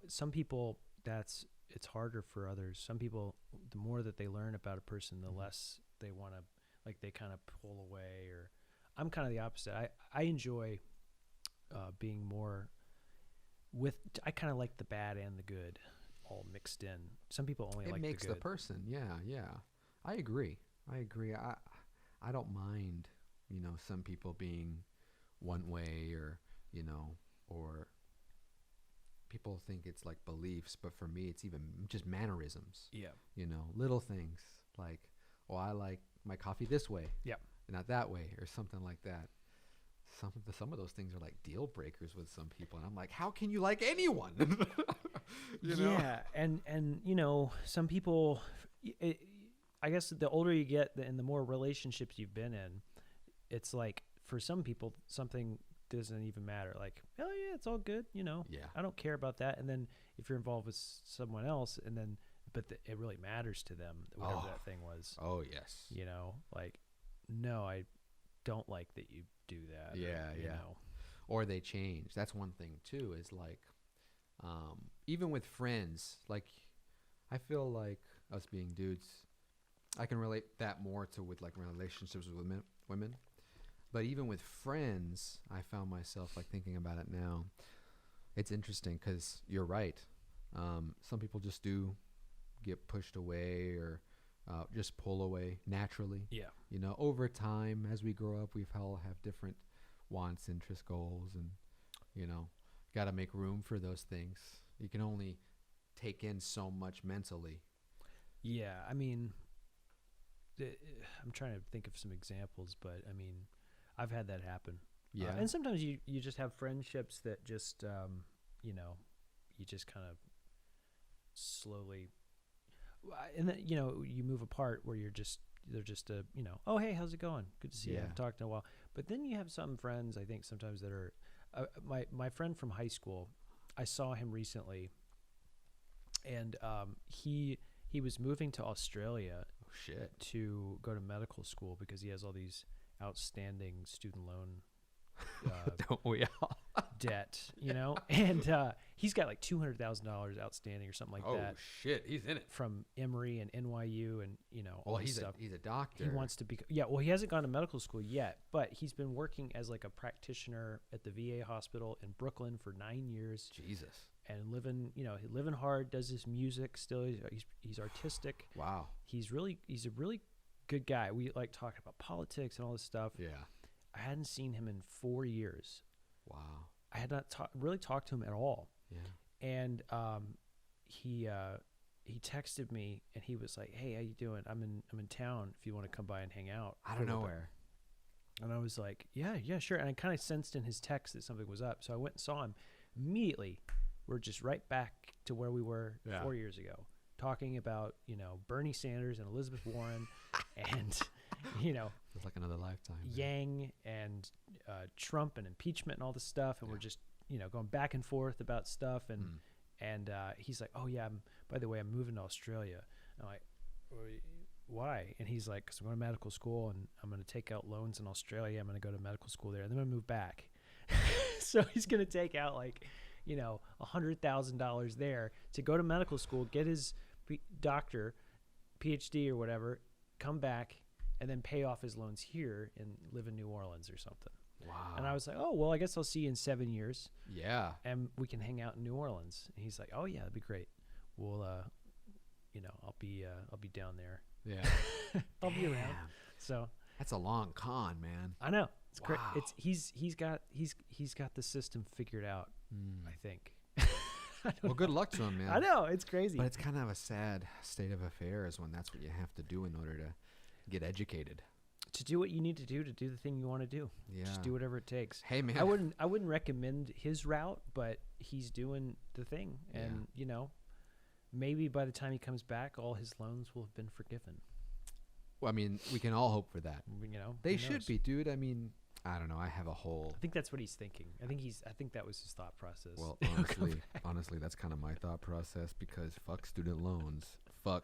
some people it's harder for others. Some people, the more that they learn about a person, the less they want to, like, they kind of pull away. Or I'm kind of the opposite. I enjoy being more I kind of like the bad and the good all mixed in. Some people only like the good. It makes the person. Yeah. I agree. I don't mind, some people being one way, or people think it's like beliefs, but for me it's even just mannerisms. Yeah. Little things like, I like my coffee this way. Yeah. Not that way, or something like that. Some of those things are like deal breakers with some people, and I'm like, how can you like anyone? Yeah, and some people, I guess the older you get and the more relationships you've been in, it's like for some people something doesn't even matter. Like, oh yeah, it's all good, Yeah. I don't care about that. And then if you're involved with someone else, and then it really matters to them, whatever that thing was. Oh yes. Like, no, I don't like that you do that. Yeah. Or they change. That's one thing too, is like, even with friends, like, I feel like us being dudes, I can relate that more to with like relationships with women. But even with friends, I found myself like thinking about it now. It's interesting because you're right. Some people just do get pushed away, or just pull away naturally. Yeah. Over time, as we grow up, we all have different wants, interests, goals, and, got to make room for those things. You can only take in so much mentally. Yeah. I mean, I'm trying to think of some examples, but I mean, I've had that happen. Yeah. And sometimes you just have friendships that just, you just kind of slowly, and then, you move apart where you're just they're just oh, hey, how's it going? Good to see you. I haven't talked in a while. But then you have some friends, I think sometimes that are, my friend from high school, I saw him recently, and he was moving to Australia to go to medical school because he has all these outstanding student loan don't we all? debt, and he's got like $200,000 outstanding or something like that. Oh shit, he's in it from Emory and NYU and all this stuff. He's a doctor. He wants to be well, he hasn't gone to medical school yet, but he's been working as like a practitioner at the VA hospital in Brooklyn for 9 years. Jesus. And living hard, does his music still. He's artistic. Wow. He's a really good guy. We like talking about politics and all this stuff. Yeah. I hadn't seen him in 4 years. Wow. I had not really talked to him at all. Yeah. And he texted me and he was like, "Hey, how you doing? I'm in town if you want to come by and hang out." Out of nowhere. And I was like, yeah, sure. And I kind of sensed in his text that something was up. So I went and saw him. Immediately, we're just right back to where we were 4 years ago, talking about, Bernie Sanders and Elizabeth Warren and, it's like another lifetime. Yang and Trump and impeachment and all this stuff. And we're just, going back and forth about stuff. And he's like, "Oh, yeah, by the way, I'm moving to Australia." I'm like, "Why?" And he's like, "Because I'm going to medical school and I'm going to take out loans in Australia. I'm going to go to medical school there and then I'm going to move back." So he's going to take out like, $100,000 there to go to medical school, get his doctor, PhD or whatever, come back, and then pay off his loans here and live in New Orleans or something. Wow. And I was like, "Oh, well, I guess I'll see you in 7 years. Yeah. And we can hang out in New Orleans." And he's like, "Oh yeah, that'd be great. We'll, I'll be down there. Yeah. I'll be around." So that's a long con, man. I know. It's great. Wow. He's got the system figured out. I think. Well, good luck to him, man. I know, it's crazy. But it's kind of a sad state of affairs when that's what you have to do in order to get educated. To do what you need to do the thing you want to do. Yeah. Just do whatever it takes. Hey, man. I wouldn't recommend his route, but he's doing the thing. And, maybe by the time he comes back, all his loans will have been forgiven. Well, I mean, we can all hope for that. They should be, dude. I mean, I don't know. I have a whole. I think that's what he's thinking. I think that was his thought process. Well, honestly, that's kind of my thought process because fuck student loans, fuck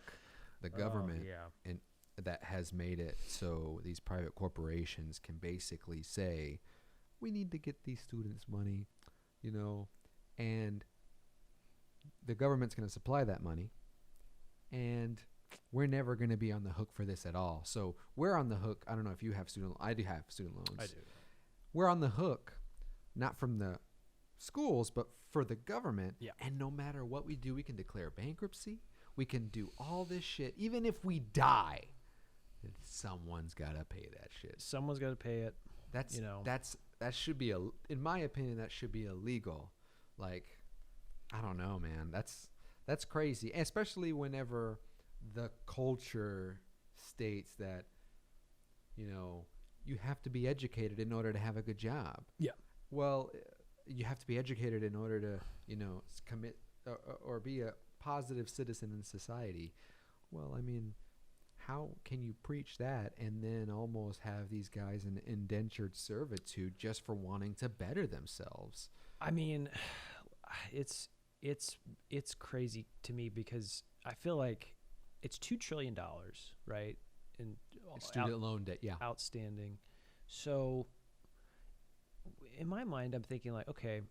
the government, and that has made it so these private corporations can basically say, we need to get these students money, and the government's going to supply that money, and we're never going to be on the hook for this at all. So we're on the hook. I don't know if you have I do have student loans. I do. We're on the hook, not from the schools, but for the government. Yeah. And no matter what we do, we can declare bankruptcy. We can do all this shit. Even if we die, someone's got to pay that shit. Someone's got to pay it. That should be in my opinion, that should be illegal. Like, I don't know, man. That's crazy. Especially whenever the culture states that, you have to be educated in order to have a good job. Yeah. Well, you have to be educated in order to, commit or be a positive citizen in society. Well, I mean, how can you preach that and then almost have these guys in indentured servitude just for wanting to better themselves? I mean, it's crazy to me because I feel like it's $2 trillion, right? In student loan debt, yeah. Outstanding. So in my mind, I'm thinking like, okay,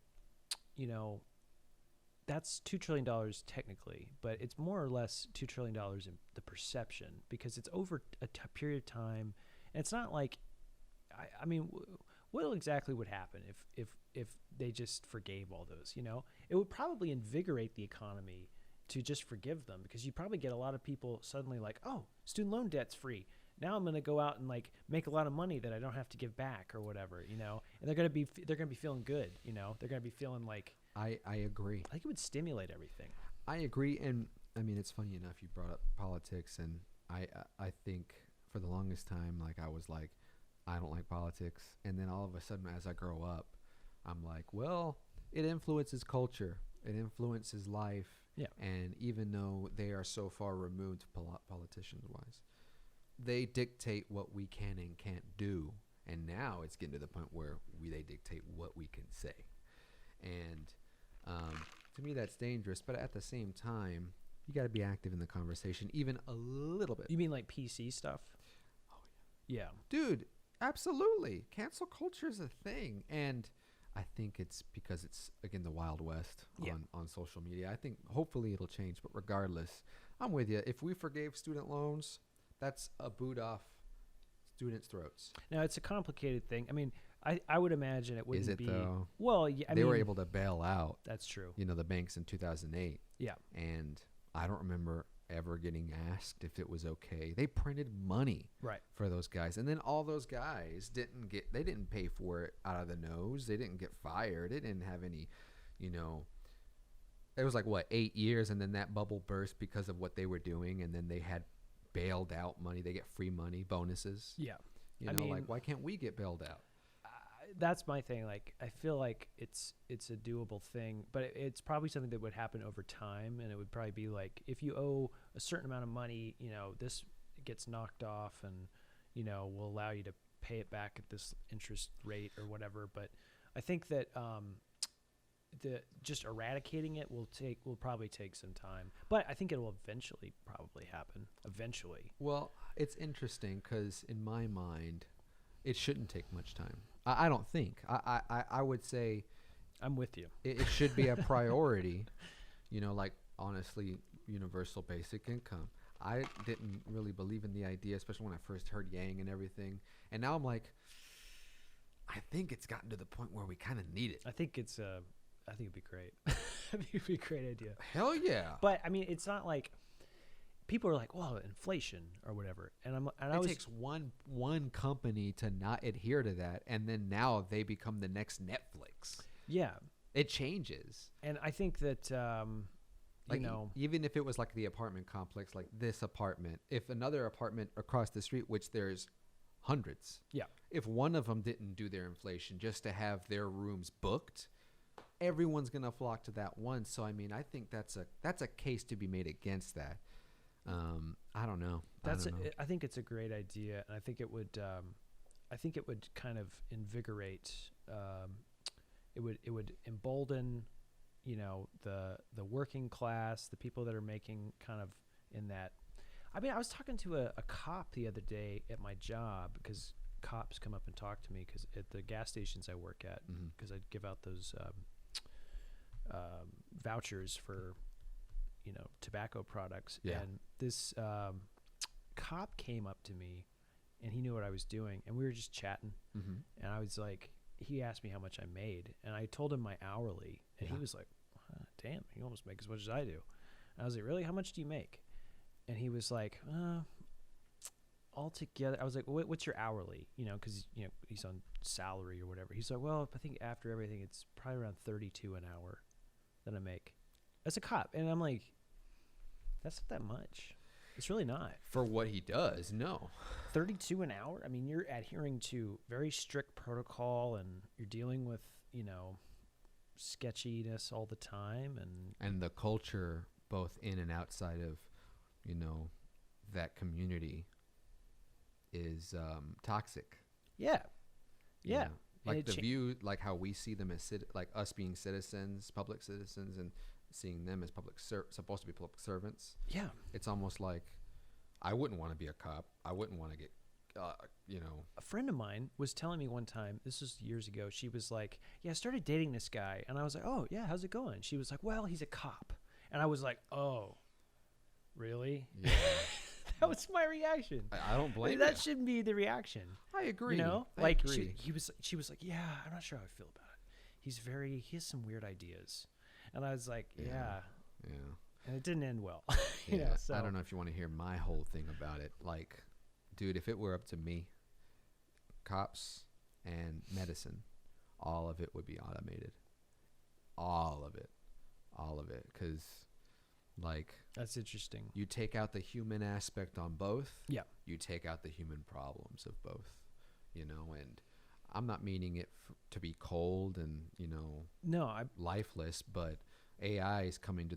that's $2 trillion technically, but it's more or less $2 trillion in the perception because it's over a period of time. And it's not like, I mean, what exactly would happen if they just forgave all those, It would probably invigorate the economy to just forgive them because you probably get a lot of people suddenly like, oh, student loan debt's free. Now I'm going to go out and like make a lot of money that I don't have to give back or whatever, and they're going to be feeling good. They're going to be feeling like, I agree. I think it would stimulate everything. I agree. And I mean, it's funny enough, you brought up politics, and I think for the longest time, like I was like, I don't like politics. And then all of a sudden, as I grow up, I'm like, well, it influences culture. It influences life. Yeah. And even though they are so far removed politicians-wise, they dictate what we can and can't do, and now it's getting to the point where they dictate what we can say, and to me that's dangerous. But at the same time, you got to be active in the conversation, even a little bit. You mean like PC stuff? Oh yeah, Yeah, dude, absolutely. Cancel culture is a thing, and I think it's because it's again the Wild West on social media. I think hopefully it'll change, but regardless, I'm with you. If we forgave student loans, that's a boot off students' throats. Now it's a complicated thing. I mean, I would imagine it wouldn't Is it be. though? Well, yeah, They were able to bail out, That's true. the banks in 2008. Yeah. And I don't remember ever getting asked if it was okay. They printed money Right. for those guys, and then all those guys didn't pay for it out of the nose. They didn't get fired. They didn't have any, it was like 8 years, and then that bubble burst because of what they were doing, and then they had bailed out money. They get free money, bonuses. Yeah. Why can't we get bailed out? That's my thing. Like, I feel like it's a doable thing, but it's probably something that would happen over time. And it would probably be like, if you owe a certain amount of money, this gets knocked off and, we'll allow you to pay it back at this interest rate or whatever. But I think that, just eradicating it will probably take some time, but I think it will eventually probably happen eventually. Well, it's interesting because in my mind, it shouldn't take much time. I don't think. I would say I'm with you. It should be a priority, like honestly, universal basic income. I didn't really believe in the idea, especially when I first heard Yang and everything. And now I'm like, I think it's gotten to the point where we kind of need it. I think it'd be great. I think it'd be a great idea. Hell yeah. But I mean, it's not like people are like, well, inflation or whatever. And it takes one company to not adhere to that, and then now they become the next Netflix. Yeah. It changes. And I think that, even if it was like the apartment complex, like this apartment, if another apartment across the street, which there's hundreds. Yeah. If one of them didn't do their inflation just to have their rooms booked, everyone's going to flock to that one. So, I mean, I think that's a case to be made against that. I don't know. I think it's a great idea, and I think it would kind of invigorate. It would embolden, the working class, the people that are making kind of in that. I mean, I was talking to a cop the other day at my job, because cops come up and talk to me because at the gas stations I work at, because I give out those vouchers for tobacco products. Yeah. And this cop came up to me, and he knew what I was doing, and we were just chatting. And I was like, he asked me how much I made, and I told him my hourly, and he was like, damn, you almost make as much as I do. And I was like, really? How much do you make? And he was like, altogether. I was like, what's your hourly? Because he's on salary or whatever. He's like, well, I think after everything, it's probably around 32 an hour that I make as a cop. And I'm like, that's not that much. It's really not. For what he does, no. 32 an hour? I mean, you're adhering to very strict protocol, and you're dealing with, sketchiness all the time. And the culture, both in and outside of, that community, is toxic. Yeah. Yeah. Like the view, like how we see them as like us being citizens, public citizens, and seeing them as supposed to be public servants. Yeah. It's almost like I wouldn't want to be a cop. I wouldn't want to get, A friend of mine was telling me one time, this was years ago, she was like, yeah, I started dating this guy. And I was like, oh, yeah, how's it going? She was like, well, he's a cop. And I was like, oh, really? Yeah. That was my reaction. I don't blame you. That shouldn't be the reaction. I agree. I like agree. She was like, yeah, I'm not sure how I feel about it. He has some weird ideas. And I was like, yeah. And it didn't end well. So. I don't know if you want to hear my whole thing about it. Like, dude, if it were up to me, cops and medicine, all of it would be automated. All of it. Because, like, that's interesting. You take out the human aspect on both. Yeah. You take out the human problems of both, and I'm not meaning it to be cold and, lifeless, but AI is coming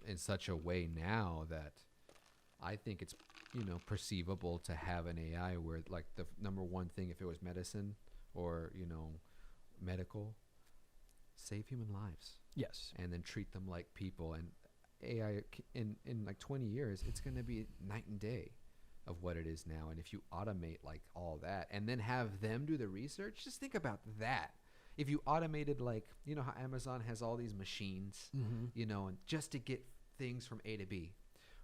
in such a way now that I think it's perceivable to have an AI where like the number one thing, if it was medicine or medical, save human lives. Yes. And then treat them like people. And AI in like 20 years, it's going to be night and day of what it is now. And if you automate like all that and then have them do the research, just think about that. If you automated, like, how Amazon has all these machines, and just to get things from A to B.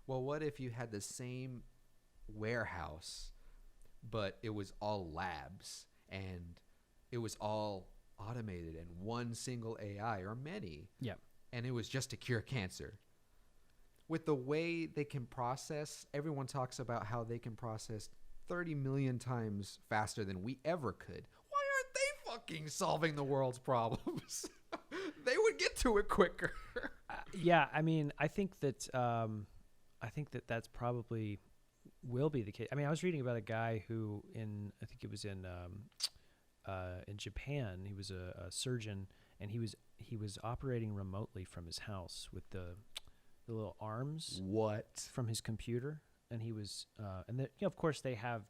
Well, what if you had the same warehouse, but it was all labs and it was all automated and one single AI or many. Yeah. And it was just to cure cancer. With the way they can process, everyone talks about how they can process 30 million times faster than we ever could. Why aren't they fucking solving the world's problems? They would get to it quicker. Yeah, I mean, I think that that's probably will be the case. I mean, I was reading about a guy who I think it was in Japan. He was a surgeon, and he was operating remotely from his house with the little arms. What? From his computer, and he was and of course they have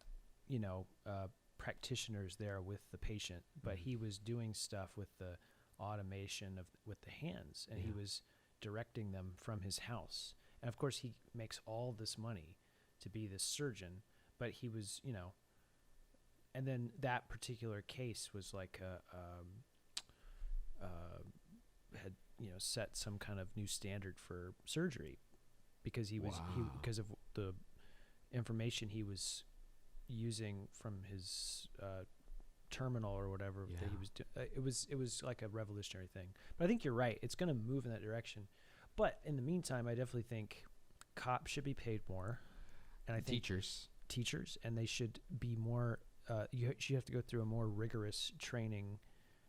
practitioners there with the patient, but he was doing stuff with the automation with the hands, and he was directing them from his house. And of course he makes all this money to be this surgeon, but he was, and then that particular case was like had set some kind of new standard for surgery because because of the information he was using from his terminal or whatever that he was doing. It was like a revolutionary thing. But I think you're right. It's going to move in that direction. But in the meantime, I definitely think cops should be paid more, and I think teachers, and they should be more. You have to go through a more rigorous training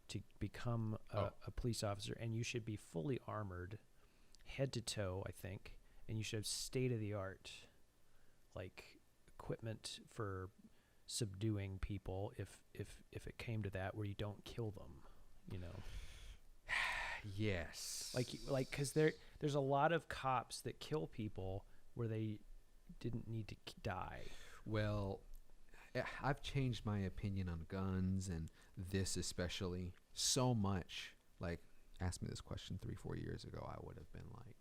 to become a police officer, and you should be fully armored, head to toe, I think, and you should have state of the art, like equipment for subduing people if it came to that, where you don't kill them, Yes. Like because there's a lot of cops that kill people where they didn't need to die. Well, I've changed my opinion on guns and this especially so much. Like, ask me this question 3-4 years ago, I would have been like,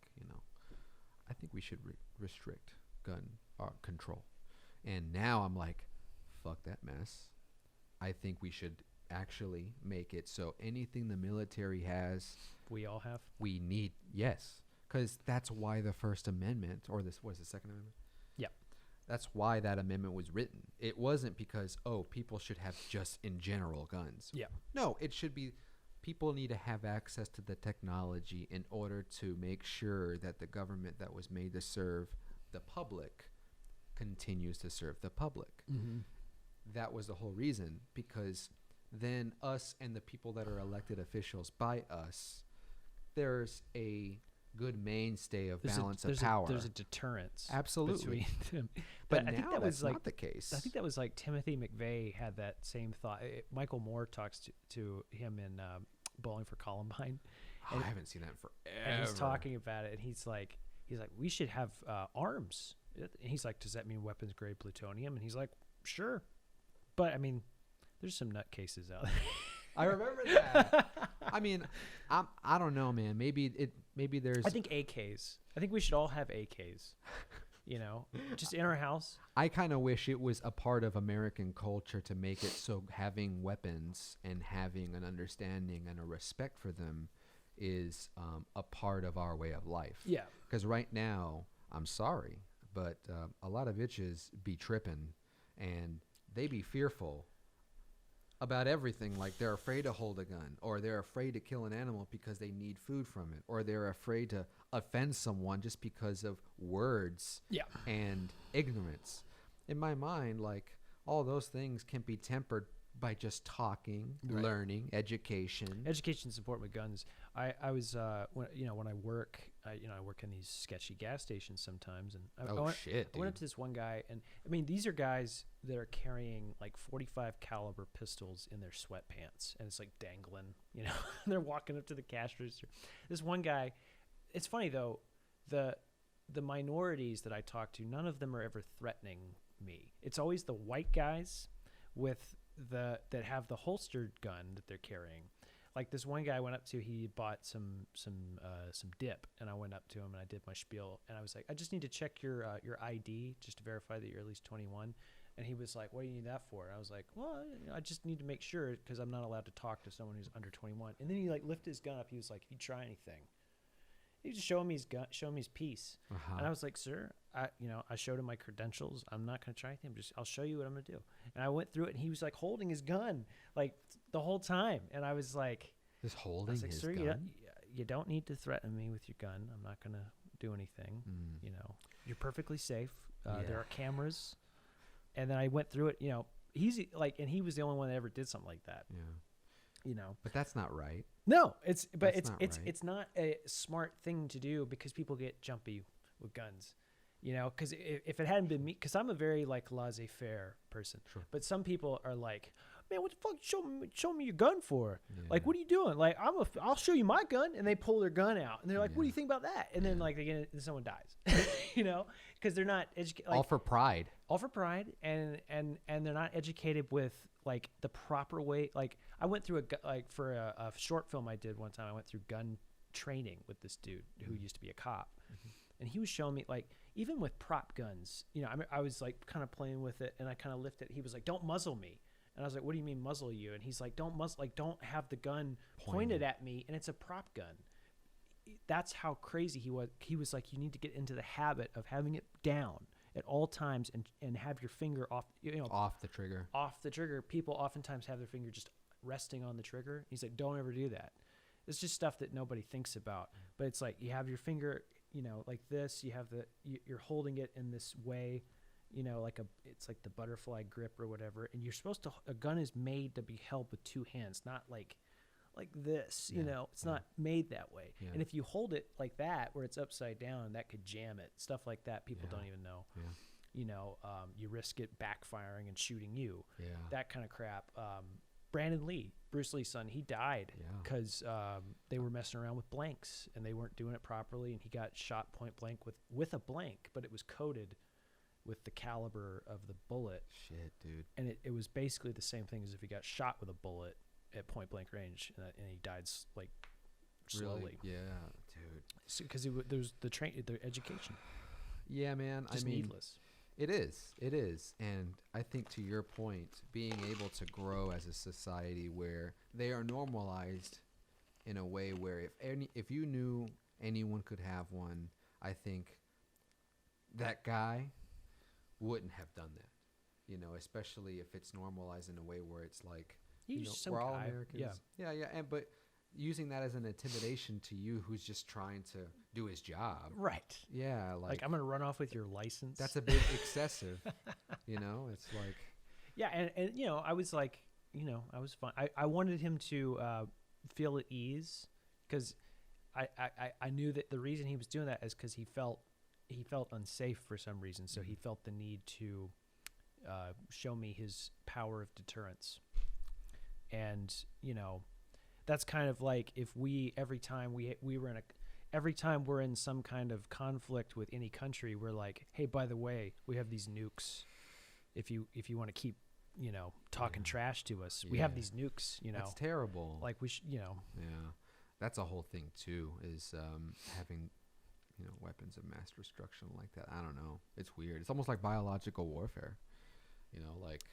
I think we should restrict gun control. And now I'm like, fuck that mess. I think we should actually make it so anything the military has, we all have. We need, yes, because that's why the First Amendment, or this was the Second Amendment. Yeah, that's why that amendment was written. It wasn't because people should have just in general guns. Yeah, no, it should be people need to have access to the technology in order to make sure that the government that was made to serve the public continues to serve the public. Mm-hmm. That was the whole reason, because then us and the people that are elected officials by us, there's a good mainstay of balance of power. There's a deterrence. Absolutely. Between them. But now I think that's not the case. I think that was like Timothy McVeigh had that same thought. Michael Moore talks to him in Bowling for Columbine. I haven't seen that in forever. And he's talking about it, and he's like, we should have arms. And he's like, does that mean weapons grade plutonium? And he's like, sure. But I mean, there's some nutcases out there. I remember that. I mean, I don't know, man. Maybe there's. I think AKs. I think we should all have AKs. Just in our house. I kind of wish it was a part of American culture to make it so having weapons and having an understanding and a respect for them is a part of our way of life. Yeah. Because right now, I'm sorry, but a lot of bitches be tripping, and they be fearful about everything. Like, they're afraid to hold a gun, or they're afraid to kill an animal because they need food from it, or they're afraid to offend someone just because of words and ignorance. In my mind, like, all those things can be tempered by just talking, learning, education. Education's important with guns. I was when I work, I work in these sketchy gas stations sometimes, and I went up to this one guy, and I mean, these are guys that are carrying like 45 caliber pistols in their sweatpants, and it's like dangling, they're walking up to the cash register. This one guy, it's funny though, the minorities that I talk to, none of them are ever threatening me. It's always the white guys that have the holstered gun that they're carrying. Like this one guy I went up to, he bought some dip, and I went up to him and I did my spiel, and I was like, I just need to check your ID just to verify that you're at least 21. And he was like, what do you need that for? And I was like, well, I just need to make sure because I'm not allowed to talk to someone who's under 21. And then he like lifted his gun up. He was like, you try anything. He was just showing me his gun, showing me his piece. And I was like, sir, I showed him my credentials. I'm not going to try anything. I'll show you what I'm going to do. And I went through it, and he was like holding his gun like the whole time. And I was like, just holding his sir, gun? You don't need to threaten me with your gun. I'm not going to do anything. You're perfectly safe. There are cameras. And then I went through it, he's like, and he was the only one that ever did something like that. Yeah. But that's not right. No, it's not a smart thing to do because people get jumpy with guns, because if it hadn't been me, because I'm a very like laissez-faire person, sure. But some people are like, man, what the fuck show me your gun for? Yeah. Like, what are you doing? Like, I'll show you my gun. And they pull their gun out and they're like, what do you think about that? And then like someone dies, because they're not educated. Like, all for pride, and they're not educated with like the proper way. Like I went through for a short film I did one time, I went through gun training with this dude who used to be a cop. And he was showing me, like, even with prop guns, I was like kind of playing with it, and I kind of lifted. He was like, don't muzzle me. And I was like, what do you mean muzzle you? And he's like, don't have the gun pointed at me, and it's a prop gun. That's how crazy he was. He was like, you need to get into the habit of having it down at all times and have your finger off off the trigger. Off the trigger. People oftentimes have their finger just resting on the trigger. He's like, don't ever do that. It's just stuff that nobody thinks about. But it's like you have your finger, like this. You have you're holding it in this way. It's like the butterfly grip or whatever, and you're supposed to. A gun is made to be held with two hands, not like this. It's not made that way. Yeah. And if you hold it like that, where it's upside down, that could jam it. Stuff like that, people don't even know. Yeah. You risk it backfiring and shooting you. Yeah. That kind of crap. Brandon Lee, Bruce Lee's son, he died because they were messing around with blanks and they weren't doing it properly, and he got shot point blank with a blank, but it was coated with the caliber of the bullet. Shit, dude. And it was basically the same thing as if he got shot with a bullet at point blank range, and he died like slowly. Really? Yeah, dude. Because there's the education. Yeah, man. Just needless. It is. And I think to your point, being able to grow as a society where they are normalized in a way where if you knew anyone could have one, I think that guy wouldn't have done that, especially if it's normalized in a way where it's like, we're all Americans. Yeah. But using that as an intimidation to you who's just trying to do his job. Right. Yeah. Like I'm going to run off with your license. That's a bit excessive, it's like. Yeah. And I was like, I was fine. I wanted him to feel at ease because I knew that the reason he was doing that is because he felt unsafe for some reason. So he felt the need to show me his power of deterrence. And, that's kind of like if every time we're in some kind of conflict with any country, we're like, hey, by the way, we have these nukes. If you want to keep, talking trash to us, we have these nukes, That's terrible. Like we should, Yeah. That's a whole thing too, is having weapons of mass destruction like that. I don't know. It's weird. It's almost like biological warfare. Like,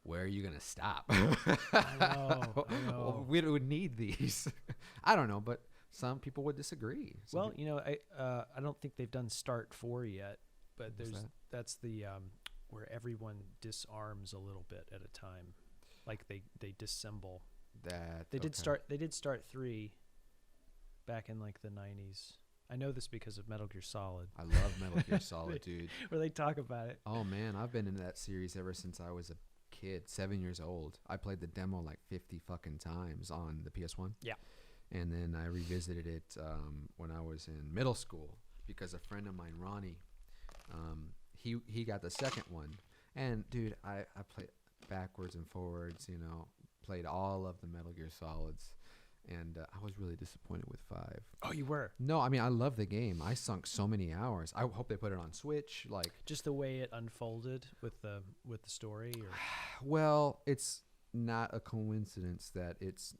where are you going to stop? I know. Well, we would need these. I don't know, but some people would disagree. I don't think they've done Start 4 yet, but that's the where everyone disarms a little bit at a time. Like they disassemble. They did Start 3 back in like the 90s. I know this because of Metal Gear Solid. I love Metal Gear Solid, dude. Where they talk about it. Oh, man. I've been in that series ever since I was a kid, 7 years old. I played the demo like 50 fucking times on the PS1. Yeah. And then I revisited it when I was in middle school because a friend of mine, Ronnie, he got the second one. And, dude, I played backwards and forwards, played all of the Metal Gear Solids. And I was really disappointed with 5. Oh, you were? No, I mean, I love the game. I sunk so many hours. I hope they put it on Switch. Like, just the way it unfolded with the story. Or? Well, it's not a coincidence that it's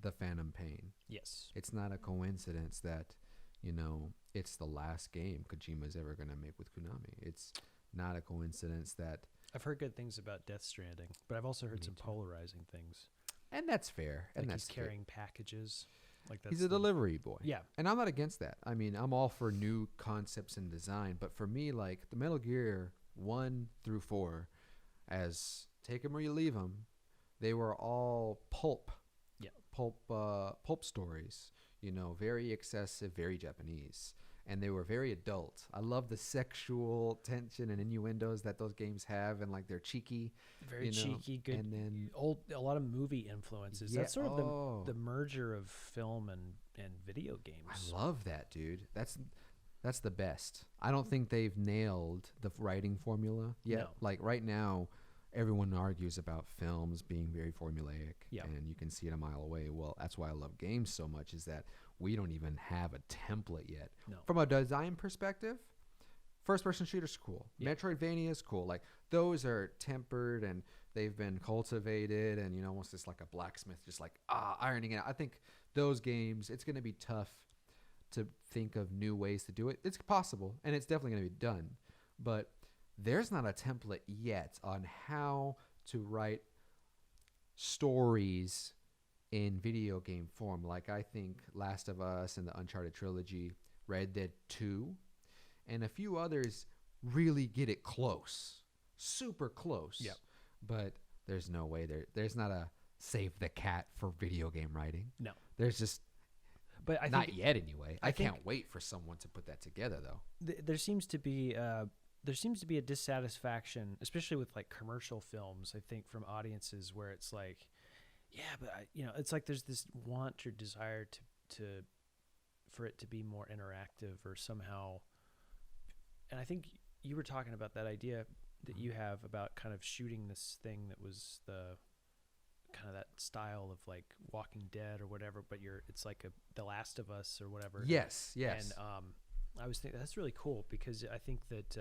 the Phantom Pain. Yes. It's not a coincidence that, it's the last game Kojima's ever going to make with Konami. It's not a coincidence that... I've heard good things about Death Stranding, but I've also heard some polarizing things. And that's fair. And like that's he's carrying packages. Like that's he's a delivery boy. Yeah. And I'm not against that. I mean, I'm all for new concepts and design. But for me, like the Metal Gear 1 through 4, as take them or you leave them, they were all pulp. Yeah. Pulp stories. Very excessive, very Japanese. And they were very adult. I love the sexual tension and innuendos that those games have, and like they're cheeky, very cheeky, good, and then a lot of movie influences. Yeah, that's sort of the merger of film and video games. I love that, dude. That's the best. I don't think they've nailed the writing formula yet. No. Like right now, everyone argues about films being very formulaic, and you can see it a mile away. Well, that's why I love games so much, is that we don't even have a template yet. No. From a design perspective, first-person shooters cool. Yeah. Metroidvania is cool. Like those are tempered and they've been cultivated, and almost just like a blacksmith, just like ironing it out. I think those games, it's going to be tough to think of new ways to do it. It's possible, and it's definitely going to be done, but there's not a template yet on how to write stories in video game form. Like I think Last of Us and the Uncharted trilogy, Red Dead 2, and a few others really get it close, super close. Yep. But there's no way there's not a save the cat for video game writing. No. There's just but I not think, yet anyway. I can't wait for someone to put that together though. There seems to be a dissatisfaction, especially with like commercial films, I think, from audiences where it's like, yeah, but it's like there's this want or desire for it to be more interactive or somehow. And I think you were talking about that idea that you have about kind of shooting this thing that was the kind of that style of like Walking Dead or whatever, but it's like The Last of Us or whatever. Yes. And I was thinking that's really cool, because I think that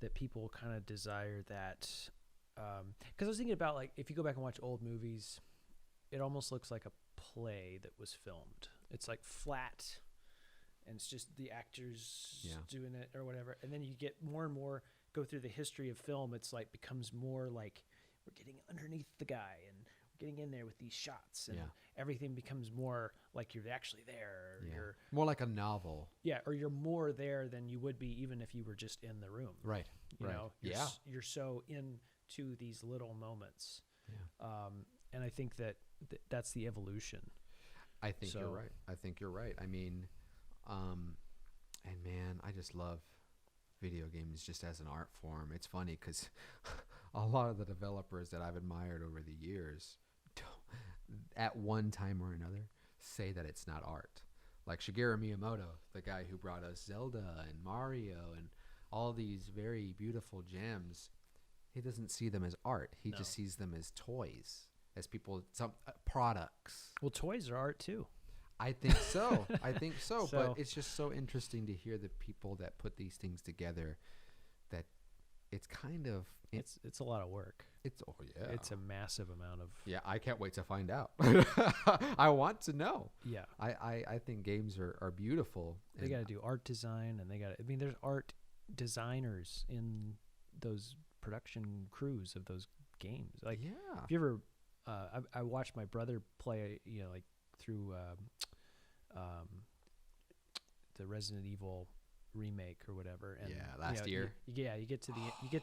that people kind of desire that. Because I was thinking about, like, if you go back and watch old movies, it almost looks like a play that was filmed. It's like flat, and it's just the actors doing it or whatever. And then you get more and more, go through the history of film, it's like becomes more like we're getting underneath the guy and we're getting in there with these shots, and everything becomes more like you're actually there. Or you're more like a novel. Yeah, or you're more there than you would be even if you were just in the room. Right. You're so into these little moments. Yeah. And I think that that's the evolution. I think you're right. I mean, and man, I just love video games just as an art form. It's funny because a lot of the developers that I've admired over the years, at one time or another, say that it's not art. Like Shigeru Miyamoto, the guy who brought us Zelda and Mario and all these very beautiful gems, he doesn't see them as art. He just sees them as toys, as some products. Well, toys are art too. I think so. But it's just so interesting to hear the people that put these things together, that it's kind of... It's a lot of work. It's a massive amount of... Yeah, I can't wait to find out. I want to know. Yeah. I think games are beautiful. They got to do art design, and there's art designers in those production crews of those games. Like, if you ever... I watched my brother play, like through the Resident Evil remake or whatever, and last year. You get to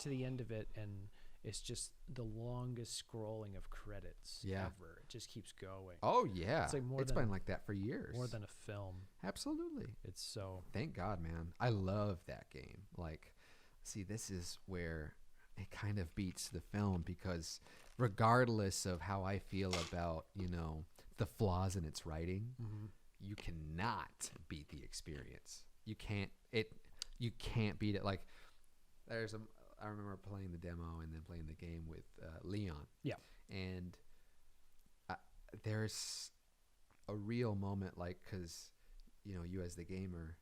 the end of it, and it's just the longest scrolling of credits ever. It just keeps going. Oh yeah, it's like it's been like that for years. More than a film. Absolutely. It's so. Thank God, man. I love that game. Like, see, this is where it kind of beats the film, because regardless of how I feel about the flaws in its writing, you cannot beat the experience. You can't beat it. Like, I remember playing the demo and then playing the game with Leon. Yeah. And there's a real moment, like, because, you as the gamer,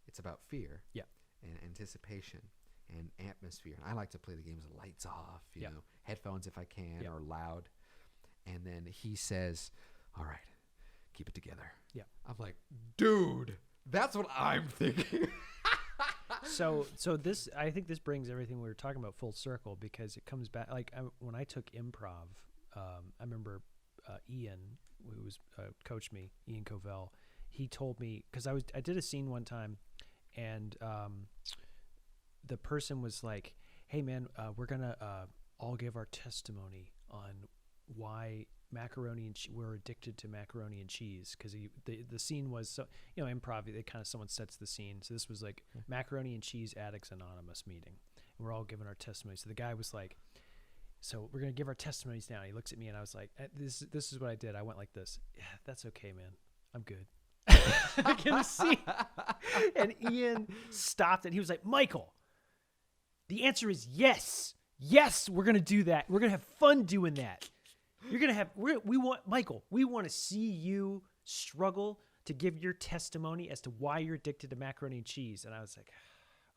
it's about fear. Yeah. And anticipation and atmosphere. And I like to play the games with lights off, headphones if I can, or loud. And then he says, all right, keep it together. Yeah. I'm like, dude, that's what I'm thinking. So this, I think this brings everything we were talking about full circle, because it comes back. Like when I took improv, I remember Ian, who was coached me, Ian Covell. He told me, because I did a scene one time, and the person was like, "Hey man, we're gonna all give our testimony on why macaroni and we're addicted to macaroni and cheese," because the scene was, so improv, they kind of, someone sets the scene. So this was like Macaroni and Cheese Addicts Anonymous meeting, and we're all giving our testimony. So the guy was like, so we're gonna give our testimonies now. He looks at me, and I was like, this is what I did. I went like this. Yeah, that's okay, man, I'm good. I can see. And Ian stopped it. He was like, Michael, the answer is yes. Yes, we're gonna do that. We're gonna have fun doing that. You're gonna have. We want, Michael. We want to see you struggle to give your testimony as to why you're addicted to macaroni and cheese. And I was like,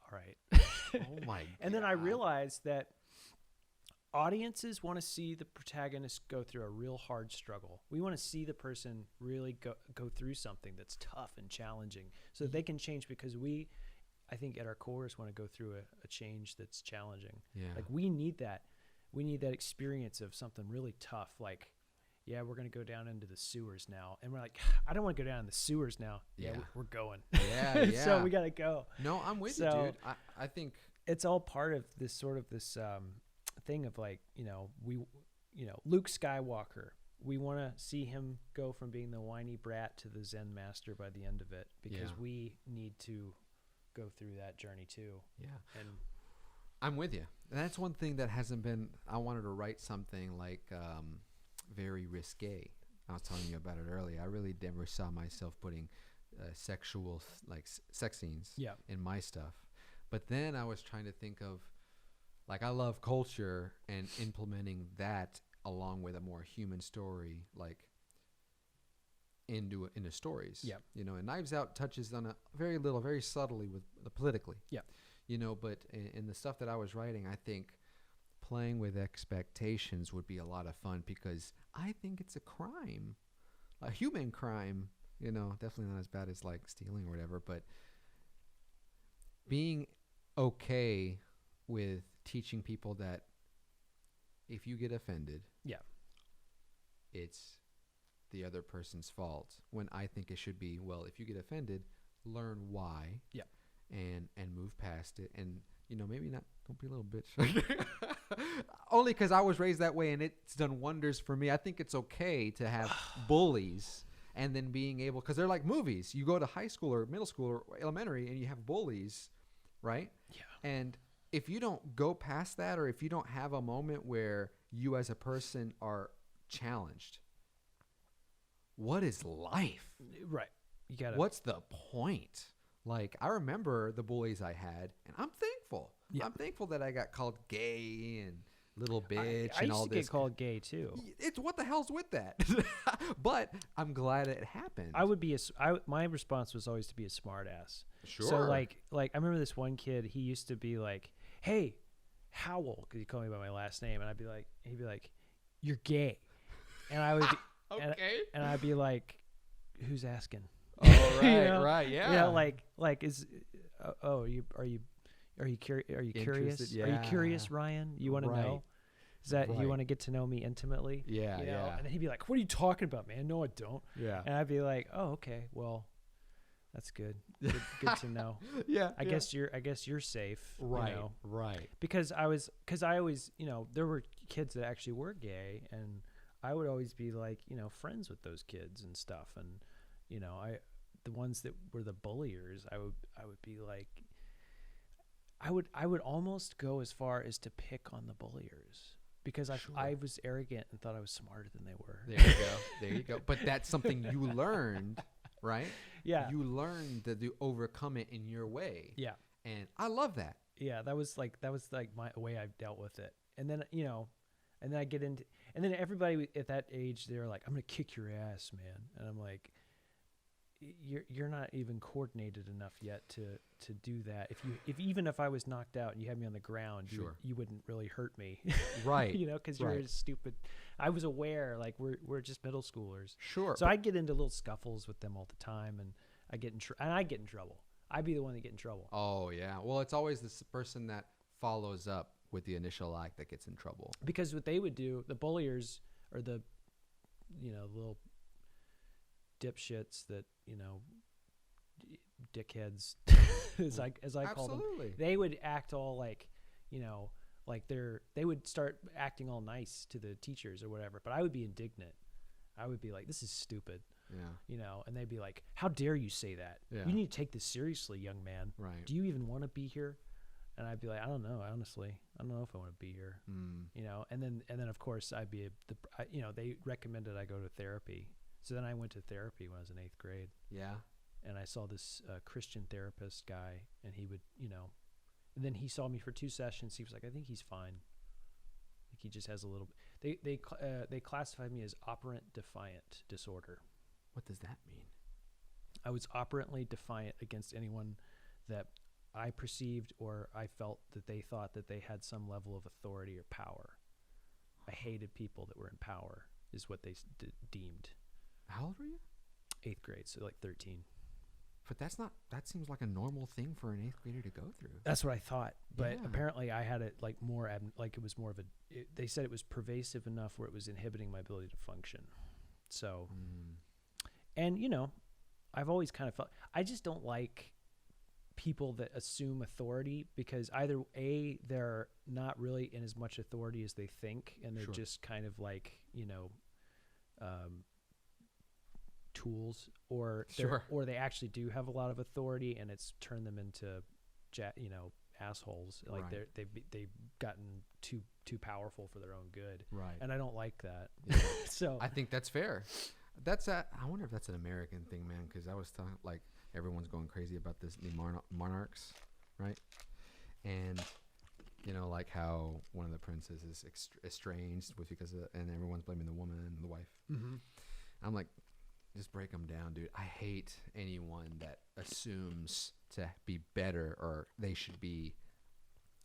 all right. Oh my God. And then I realized that audiences want to see the protagonist go through a real hard struggle. We want to see the person really go through something that's tough and challenging, so that they can change, because we, I think at our cores, want to go through a change that's challenging. Yeah. Like we need that. We need that experience of something really tough. Like, yeah, we're going to go down into the sewers now. And we're like, I don't want to go down in the sewers now. Yeah, we're going. Yeah, yeah. So we got to go. No, I'm with you, dude. I think it's all part of this sort of this thing of like, Luke Skywalker. We want to see him go from being the whiny brat to the Zen master by the end of it, because we need to go through that journey too. Yeah. And I'm with you. And that's one thing that hasn't been, I wanted to write something like very risque. I was telling you about it earlier. I really never saw myself putting sexual, like sex scenes in my stuff. But then I was trying to think of, like, I love culture and implementing that along with a more human story, like into stories. Yeah. And Knives Out touches on a very little, very subtly with the politically. Yeah. But in the stuff that I was writing, I think playing with expectations would be a lot of fun, because I think it's a crime, a human crime, definitely not as bad as like stealing or whatever, but being okay with teaching people that if you get offended, it's the other person's fault, when I think it should be, well, if you get offended, learn why. Yeah. And move past it, and maybe not, don't be a little bitch. Only because I was raised that way, and it's done wonders for me. I think it's okay to have bullies, and then being able, because they're like movies. You go to high school or middle school or elementary, and you have bullies, right? Yeah. And if you don't go past that, or if you don't have a moment where you as a person are challenged, what is life? Right. You gotta. What's the point? Like, I remember the bullies I had, and I'm thankful. Yeah. I'm thankful that I got called gay and little bitch I and all used to this. get called gay too. It's what the hell's with that? But I'm glad it happened. I would be my response was always to be a smart ass. Sure. So like I remember this one kid, he used to be like, hey, Howell, because he called me by my last name, and he'd be like, you're gay. And I would be, okay. And I'd be like, who's asking? Oh, right, right, yeah. Like is, are you curious? Yeah. Are you curious, Ryan? You want to know? Is that you want to get to know me intimately? Yeah, yeah. And then he'd be like, "What are you talking about, man? No, I don't." Yeah. And I'd be like, "Oh, okay. Well, that's good. Good to know." Yeah. I guess you're safe. Right. Right. Because I always, there were kids that actually were gay, and I would always be like, friends with those kids and stuff, and the ones that were the bulliers, I would be like, I would almost go as far as to pick on the bulliers, because I was arrogant and thought I was smarter than they were. There you go. But that's something you learned, right? Yeah. You learned to overcome it in your way. Yeah. And I love that. Yeah, that was like my way I dealt with it. And then, And then I get into, and then everybody at that age, they're like, I'm going to kick your ass, man. And I'm like, you're not even coordinated enough yet to do that. Even if I was knocked out and you had me on the ground, sure, you wouldn't really hurt me. Right. You know, because you're stupid. I was aware, like we're just middle schoolers. Sure. So I get into little scuffles with them all the time, and I get in trouble. I'd be the one that get in trouble. Oh yeah. Well, it's always the person that follows up with the initial act that gets in trouble. Because what they would do, the bulliers or the, little dipshits that, dickheads, as I call them, they would act all like, like they would start acting all nice to the teachers or whatever. But I would be indignant. I would be like, this is stupid. Yeah. And they'd be like, how dare you say that? Yeah. You need to take this seriously, young man. Right. Do you even want to be here? And I'd be like, I don't know, honestly. I don't know if I want to be here. And then of course I'd be they recommended I go to therapy. So then I went to therapy when I was in 8th grade. Yeah. And I saw this Christian therapist guy, and he would, and then he saw me for 2 sessions. He was like, I think he's fine. I think he just has a little. They classified me as operant defiant disorder. What does that mean? I was operantly defiant against anyone that I perceived or I felt that they thought that they had some level of authority or power. I hated people that were in power, is what they deemed. How old were you? 8th grade, so like 13. But that seems like a normal thing for an 8th grader to go through. That's what I thought. But apparently I had it like more, like it was more of they said it was pervasive enough where it was inhibiting my ability to function. So, and I've always kind of felt, I just don't like people that assume authority, because either A, they're not really in as much authority as they think, and they're just kind of like, tools, or they actually do have a lot of authority and it's turned them into assholes. Like they've gotten too powerful for their own good. Right. And I don't like that. Yeah. So I think that's fair. I wonder if that's an American thing, man, because I was talking, like, everyone's going crazy about this new monarchs, right? And like how one of the princes is estranged and everyone's blaming the woman and the wife. Mm-hmm. I'm like, just break them down, dude. I hate anyone that assumes to be better or they should be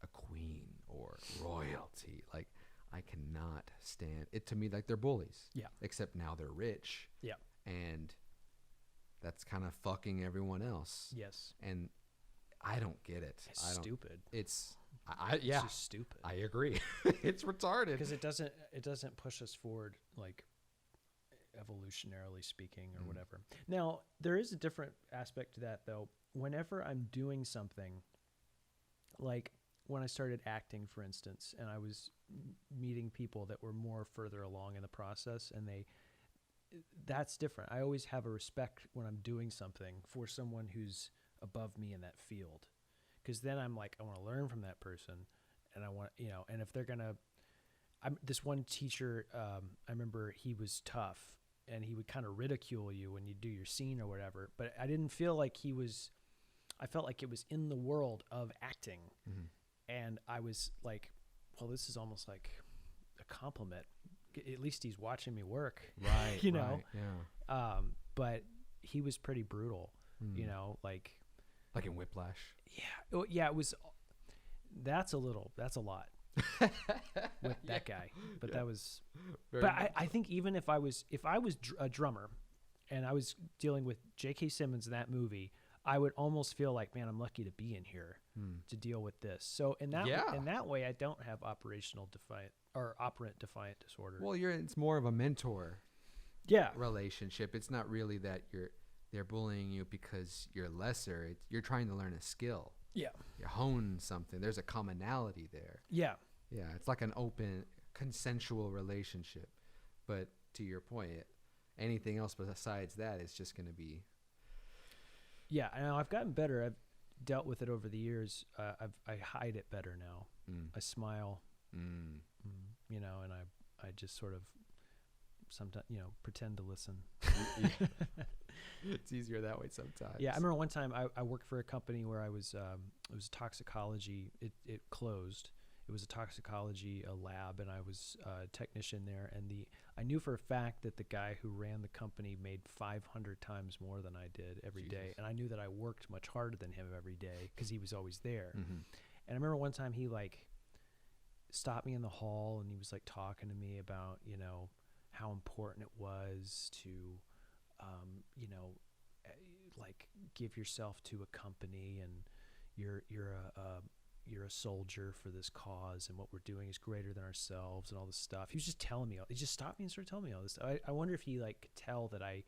a queen or royalty. Like, I cannot stand it. To me, like, they're bullies. Yeah. Except now they're rich. Yeah. And that's kind of fucking everyone else. Yes. And I don't get it. It's stupid. It's just stupid. I agree. It's retarded. Because it doesn't push us forward, like, evolutionarily speaking or whatever. Now, there is a different aspect to that, though. Whenever I'm doing something, like when I started acting, for instance, and I was meeting people that were more further along in the process, and that's different. I always have a respect when I'm doing something for someone who's above me in that field, because then I'm like, I want to learn from that person, and I want, and if they're gonna, this one teacher, I remember he was tough, and he would kind of ridicule you when you do your scene or whatever, but I didn't feel like I felt like it was in the world of acting. Mm-hmm. And I was like, well, this is almost like a compliment. At least he's watching me work. Right. Right, yeah. But he was pretty brutal, like in Whiplash. Yeah. Yeah. It was, that's a lot with that guy, but that was, I think even if I was a drummer and I was dealing with J.K. Simmons in that movie, I would almost feel like, man, I'm lucky to be in here to deal with this. So in that way, I don't have operant defiant disorder. Well, it's more of a mentor relationship. It's not really that they're bullying you because you're lesser. You're trying to learn a skill. Yeah. You hone something. There's a commonality there. Yeah. Yeah. It's like an open, consensual relationship. But to your point, anything else besides that is just going to be. Yeah, I know. I've gotten better. I've dealt with it over the years. I hide it better now. I smile, and I just sort of sometimes, pretend to listen. It's easier that way sometimes. Yeah, I remember one time I worked for a company where I was, it was toxicology. It closed, it was a toxicology lab, and I was a technician there. And I knew for a fact that the guy who ran the company made 500 times more than I did every day. And I knew that I worked much harder than him every day because he was always there. And I remember one time he like stopped me in the hall, and he was like talking to me about, you know, how important it was to, you know, like give yourself to a company, and you're a soldier for this cause, and what we're doing is greater than ourselves, and all this stuff. He was just telling me, he just stopped me and started telling me all this stuff. I wonder if he like could tell that I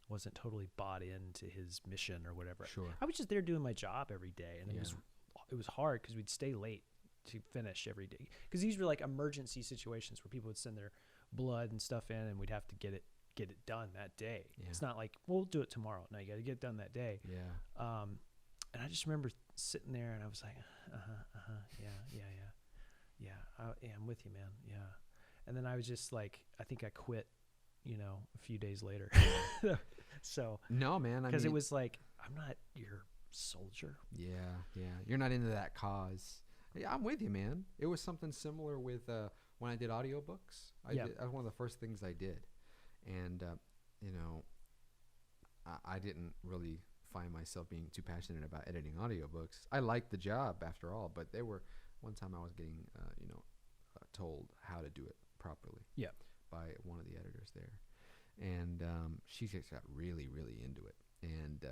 wasn't totally bought into his mission or whatever. Sure. I was just there doing my job every day, and it was hard because we'd stay late to finish every day, because these were like emergency situations where people would send their blood and stuff in, and we'd have to get it done that day. It's not like we'll do it tomorrow. No, you got to get it done that day. And I just remember sitting there, and I was like, I'm with you, man. Yeah. And then I was just like, I think I quit, you know, a few days later. So no, man, because it was like, I'm not your soldier. Yeah, you're not into that cause. Yeah, I'm with you, man. It was something similar with when I did audiobooks. That was one of the first things I did, and you know, I didn't really find myself being too passionate about editing audiobooks. I liked the job after all, but one time I was getting told how to do it properly by one of the editors there, and she just got really, really into it, and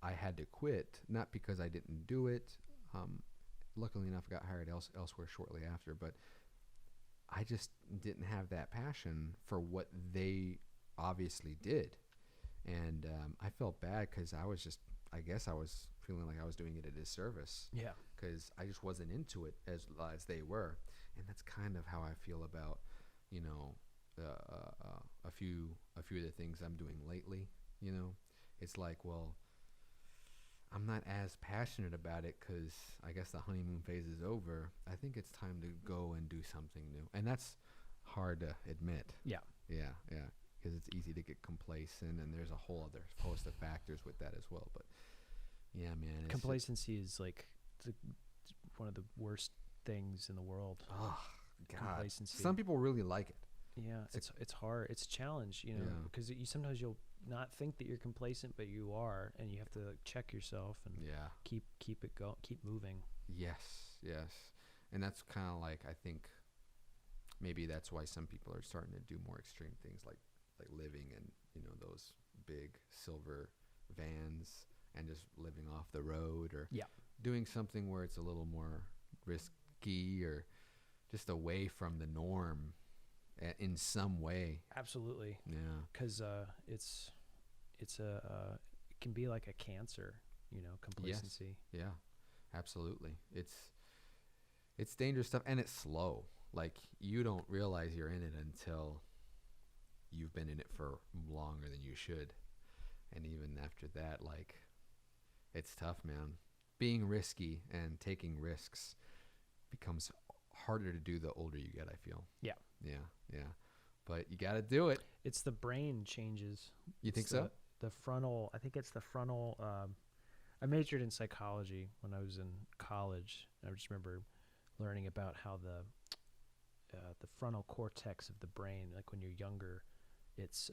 I had to quit, not because I didn't do it. Luckily enough, I got hired elsewhere shortly after, but I just didn't have that passion for what they obviously did. And I felt bad because I guess I was feeling like I was doing it a disservice. Yeah. Because I just wasn't into it as they were. And that's kind of how I feel about, you know, a few of the things I'm doing lately. You know, it's like, well, I'm not as passionate about it because I guess the honeymoon phase is over. I think it's time to go and do something new. And that's hard to admit. Yeah. Because it's easy to get complacent, and there's a whole other host of factors with that as well. But yeah, man. Complacency is like one of the worst things in the world. Oh, God. Complacency. Some people really like it. Yeah, it's hard. It's a challenge, you know, because sometimes you'll not think that you're complacent, but you are, and you have to check yourself and keep it going, keep moving. Yes. And that's kind of like, I think maybe that's why some people are starting to do more extreme things like living in, you know, those big silver vans and just living off the road, or doing something where it's a little more risky or just away from the norm in some way. Absolutely. Yeah. Because it can be like a cancer, you know, complacency. Yes. Yeah, absolutely. It's dangerous stuff, and it's slow. Like, you don't realize you're in it until you've been in it for longer than you should. And even after that, like, it's tough, man. Being risky and taking risks becomes harder to do the older you get, I feel. Yeah. But you got to do it. It's the brain changes. You think so? The frontal, I think it's the frontal. I majored in psychology when I was in college. I just remember learning about how the frontal cortex of the brain, like when you're younger, it's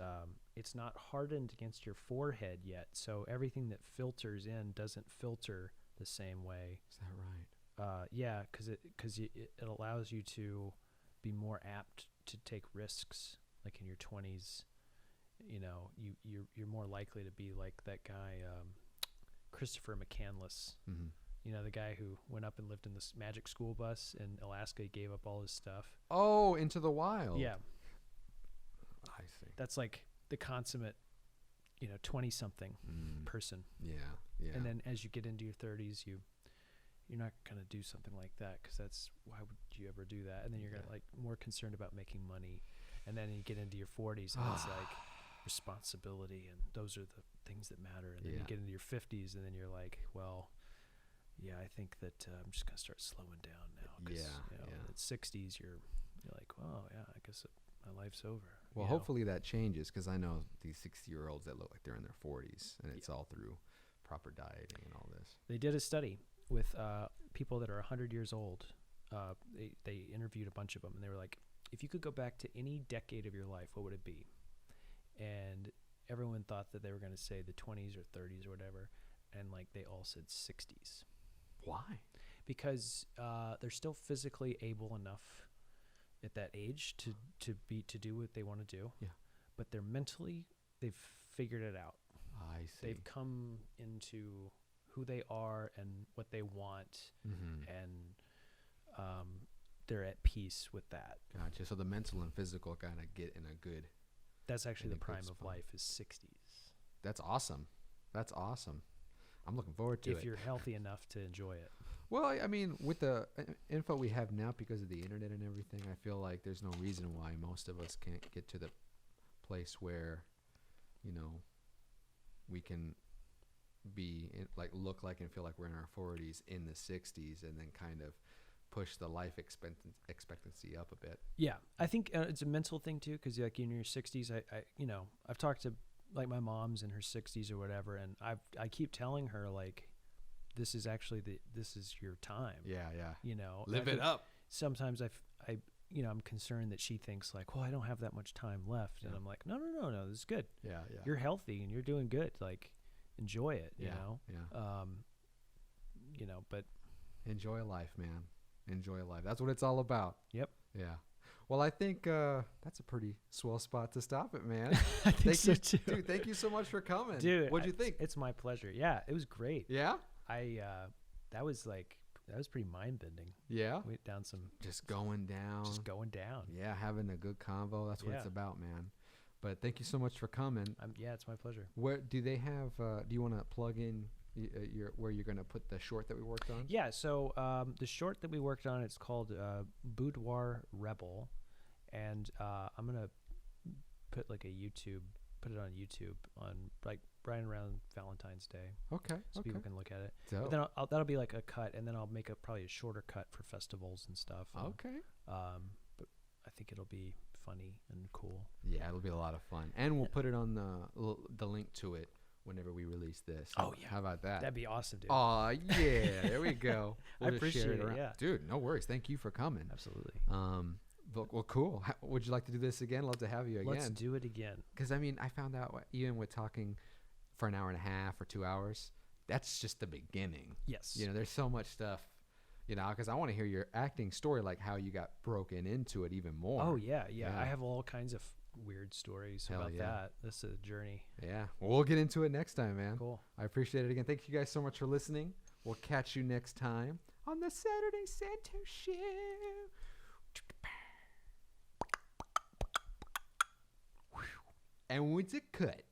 not hardened against your forehead yet, so everything that filters in doesn't filter the same way. Is that right? Yeah, because it allows you to be more apt to take risks. Like in your 20s, you know, you're more likely to be like that guy, Christopher McCandless. Mm-hmm. You know, the guy who went up and lived in this magic school bus in Alaska. He gave up all his stuff. Oh, Into the Wild. Yeah. I see. That's like the consummate, you know, 20-something person. Yeah. And then as you get into your 30s, you're not going to do something like that, because why would you ever do that? And then you're gonna, like, more concerned about making money. And then you get into your 40s, and it's like responsibility, and those are the things that matter. And then you get into your 50s, and then you're like, well, yeah, I think that I'm just going to start slowing down now. At 60s, you're like, well, yeah, I guess my life's over. Well, hopefully that changes, because I know these 60-year-olds that look like they're in their 40s, and it's all through proper dieting and all this. They did a study with people that are 100 years old, they interviewed a bunch of them, and they were like, if you could go back to any decade of your life, what would it be? And everyone thought that they were going to say the 20s or 30s or whatever, and like they all said 60s. Why? Because they're still physically able enough at that age to do what they want to do. Yeah. But they're mentally, they've figured it out. I see. They've come into who they are and what they want, and they're at peace with that. Gotcha. So the mental and physical kind of get in a good. That's actually the prime of life is 60s. That's awesome. That's awesome. I'm looking forward to it. If you're healthy enough to enjoy it. Well, I mean, with the info we have now because of the internet and everything, I feel like there's no reason why most of us can't get to the place where, you know, we can be look like and feel like we're in our 40s in the 60s, and then kind of push the life expectancy up a bit. Yeah, I think it's a mental thing too, because like in your 60s, I've talked to like my mom's in her 60s or whatever, and I keep telling her like, this is actually this is your time. Yeah. You know, live it up. Sometimes I'm concerned that she thinks like, well, I don't have that much time left, and I'm like, no, this is good. Yeah. You're healthy and you're doing good. Like, enjoy it. You know. Yeah. But enjoy life, man. Enjoy life. That's what it's all about. Yep. Yeah. Well, I think that's a pretty swell spot to stop it, man. I think so too. Dude, thank you so much for coming. Dude, what'd you think? It's my pleasure. Yeah, it was great. Yeah? That was pretty mind-bending. Yeah? Went down some... Just going down. Yeah, having a good convo. That's what it's about, man. But thank you so much for coming. Yeah, it's my pleasure. Where do they have... do you want to plug in where you're going to put the short that we worked on? Yeah, so the short that we worked on, it's called Boudoir Rebel. And I'm going to put it on YouTube on like right around Valentine's Day. Okay. So people can look at it. Dope. But then that'll be like a cut, and then I'll make probably a shorter cut for festivals and stuff. Okay. But I think it'll be funny and cool. Yeah, it'll be a lot of fun. And we'll put it on the link to it whenever we release this. Oh, yeah. How about that? That'd be awesome, dude. Oh, yeah. There we go. I appreciate it. Yeah. Dude, no worries. Thank you for coming. Absolutely. Well, cool. Would you like to do this again? Love to have you again. Let's do it again. Because, I mean, I found out even with talking for an hour and a half or 2 hours, that's just the beginning. Yes. You know, there's so much stuff, you know, because I want to hear your acting story, like how you got broken into it even more. Oh, yeah. I have all kinds of weird stories about that. This is a journey. Yeah. Well, we'll get into it next time, man. Cool. I appreciate it again. Thank you guys so much for listening. We'll catch you next time on the Saturday Santos Show. And when's it cut?